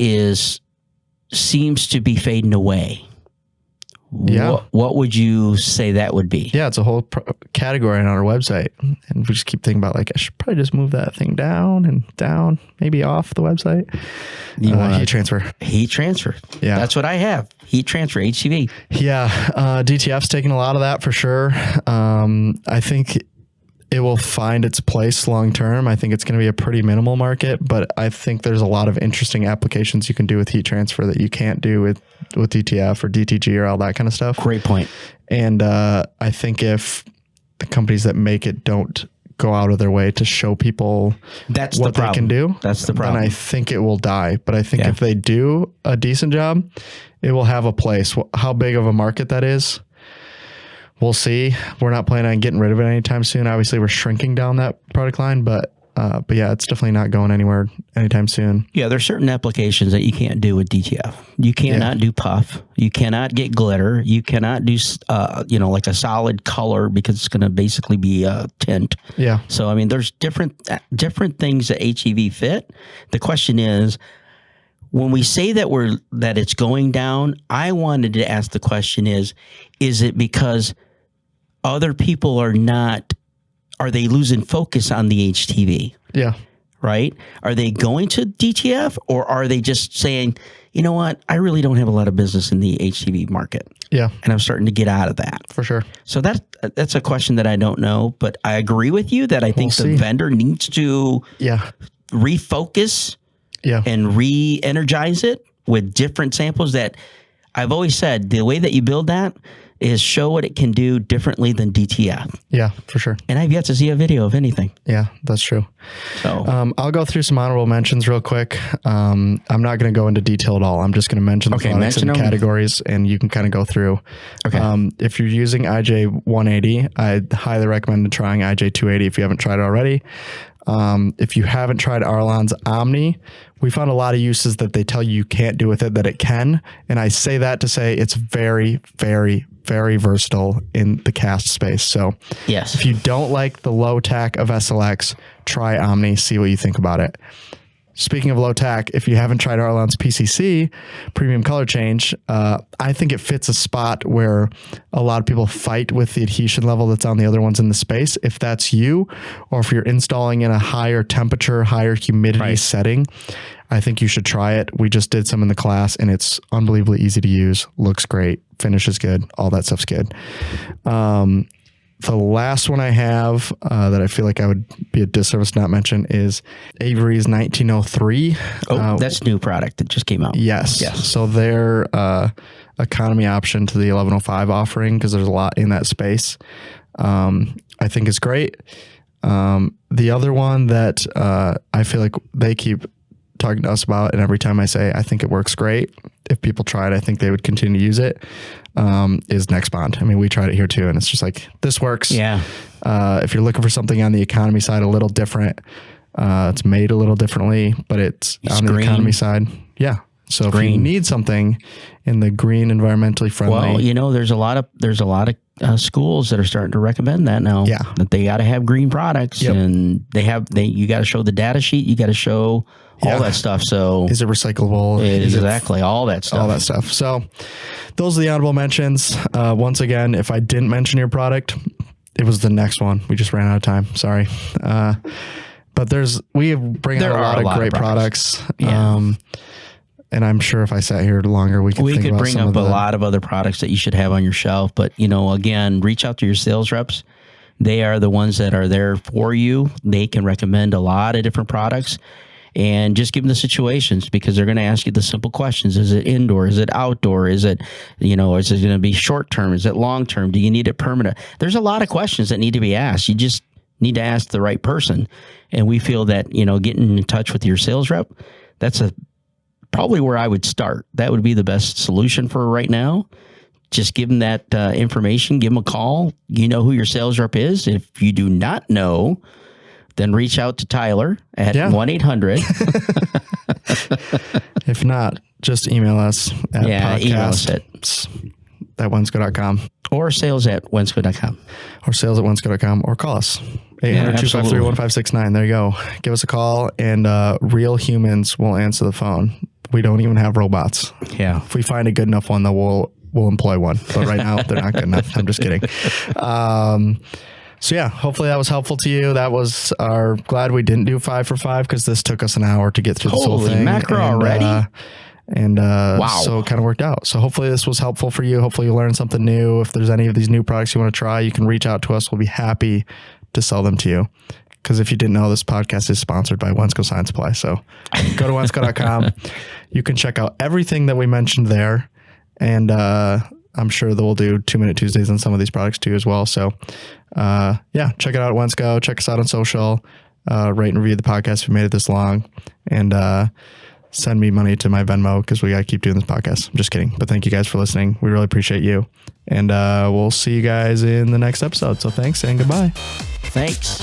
seems to be fading away? Yeah. What would you say that would be? Yeah, it's a whole category on our website. And we just keep thinking about, like, I should probably just move that thing down and down, maybe off the website. Heat transfer. Heat transfer. Yeah. That's what I have. Heat transfer, HCV. Yeah. DTF's taking a lot of that for sure. I think it will find its place long term. I think it's going to be a pretty minimal market, but I think there's a lot of interesting applications you can do with heat transfer that you can't do with DTF or DTG or all that kind of stuff. Great point. And I think if the companies that make it don't go out of their way to show people what they can do, that's the problem. Then I think it will die. But I think if they do a decent job, it will have a place. How big of a market that is, we'll see. We're not planning on getting rid of it anytime soon. Obviously, we're shrinking down that product line, but yeah, it's definitely not going anywhere anytime soon. Yeah, there's certain applications that you can't do with DTF. You cannot do puff. You cannot get glitter. You cannot do, like a solid color, because it's going to basically be a tint. Yeah. So, I mean, there's different things that HEV fit. The question is, when we say that it's going down, I wanted to ask the question is it because other people are they losing focus on the HTV? Yeah. Right? Are they going to DTF, or are they just saying, you know what, I really don't have a lot of business in the HTV market. Yeah. And I'm starting to get out of that. For sure. So that's a question that I don't know, but I agree with you that I think the vendor needs to refocus and re-energize it with different samples. That I've always said, the way that you build that is show what it can do differently than DTF. Yeah, for sure. And I've yet to see a video of anything. Yeah, that's true. So I'll go through some honorable mentions real quick. I'm not going to go into detail at all. I'm just going to mention the products and the categories, and you can kind of go through. Okay. If you're using IJ 180, I highly recommend trying IJ 280 if you haven't tried it already. If you haven't tried Arlon's Omni, we found a lot of uses that they tell you can't do with it that it can. And I say that to say it's very, very, very versatile in the cast space. So yes, if you don't like the low tack of SLX, try Omni, see what you think about it. Speaking of low tack, if you haven't tried Arlon's PCC, premium color change, I think it fits a spot where a lot of people fight with the adhesion level that's on the other ones in the space. If that's you, or if you're installing in a higher temperature, higher humidity setting, I think you should try it. We just did some in the class, and it's unbelievably easy to use, looks great, finish is good, all that stuff's good. The last one I have that I feel like I would be a disservice not mention is Avery's 1903. Oh, that's a new product that just came out. Yes. So their economy option to the 1105 offering, because there's a lot in that space, I think is great. The other one that I feel like they keep talking to us about, and every time I say I think it works great, if people try it, I think they would continue to use it, is Next Bond. I mean, we tried it here too, and it's just like, this works. Yeah. If you're looking for something on the economy side a little different, it's made a little differently, but it's on the economy side. Yeah. So if you need something in the green, environmentally friendly. Well, you know, there's a lot of schools that are starting to recommend that now. Yeah. That they got to have green products, and you got to show the data sheet. You got to show all that stuff. So is it recyclable? Exactly. All that stuff. All that stuff. So those are the honorable mentions. Once again, if I didn't mention your product, it was the next one. We just ran out of time. Sorry. But we bring out a lot of great products. Yeah. And I'm sure if I sat here longer, we could bring up a lot of other products that you should have on your shelf. But, you know, again, reach out to your sales reps. They are the ones that are there for you. They can recommend a lot of different products, and just give them the situations, because they're going to ask you the simple questions. Is it indoor? Is it outdoor? Is it, is it going to be short term? Is it long term? Do you need it permanent? There's a lot of questions that need to be asked. You just need to ask the right person. And we feel that, getting in touch with your sales rep, that's probably where I would start. That would be the best solution for right now. Just give them that information, give them a call. You know who your sales rep is. If you do not know, then reach out to Tyler at 1-800. If not, just email us at email us at Wensco.com. Or sales at Wensco.com. Or sales at Wensco.com. Or call us. 800-253-1569. There you go. Give us a call, and real humans will answer the phone. We don't even have robots. Yeah. If we find a good enough one, though, we'll employ one. But right now, they're not good enough. I'm just kidding. So yeah, hopefully that was helpful to you. That was glad we didn't do 5 for 5 because this took us an hour to get through this whole thing. Holy mackerel already? Wow. So it kind of worked out. So hopefully this was helpful for you. Hopefully you learned something new. If there's any of these new products you want to try, you can reach out to us. We'll be happy to sell them to you. Because if you didn't know, this podcast is sponsored by Wensco Sign Supply. So go to Wensco.com. You can check out everything that we mentioned there. And I'm sure that we'll do 2-Minute Tuesdays on some of these products too as well. So check it out at Wensco. Check us out on social. Rate and review the podcast if you made it this long. And send me money to my Venmo because we got to keep doing this podcast. I'm just kidding. But thank you guys for listening. We really appreciate you. And we'll see you guys in the next episode. So thanks and goodbye. Thanks.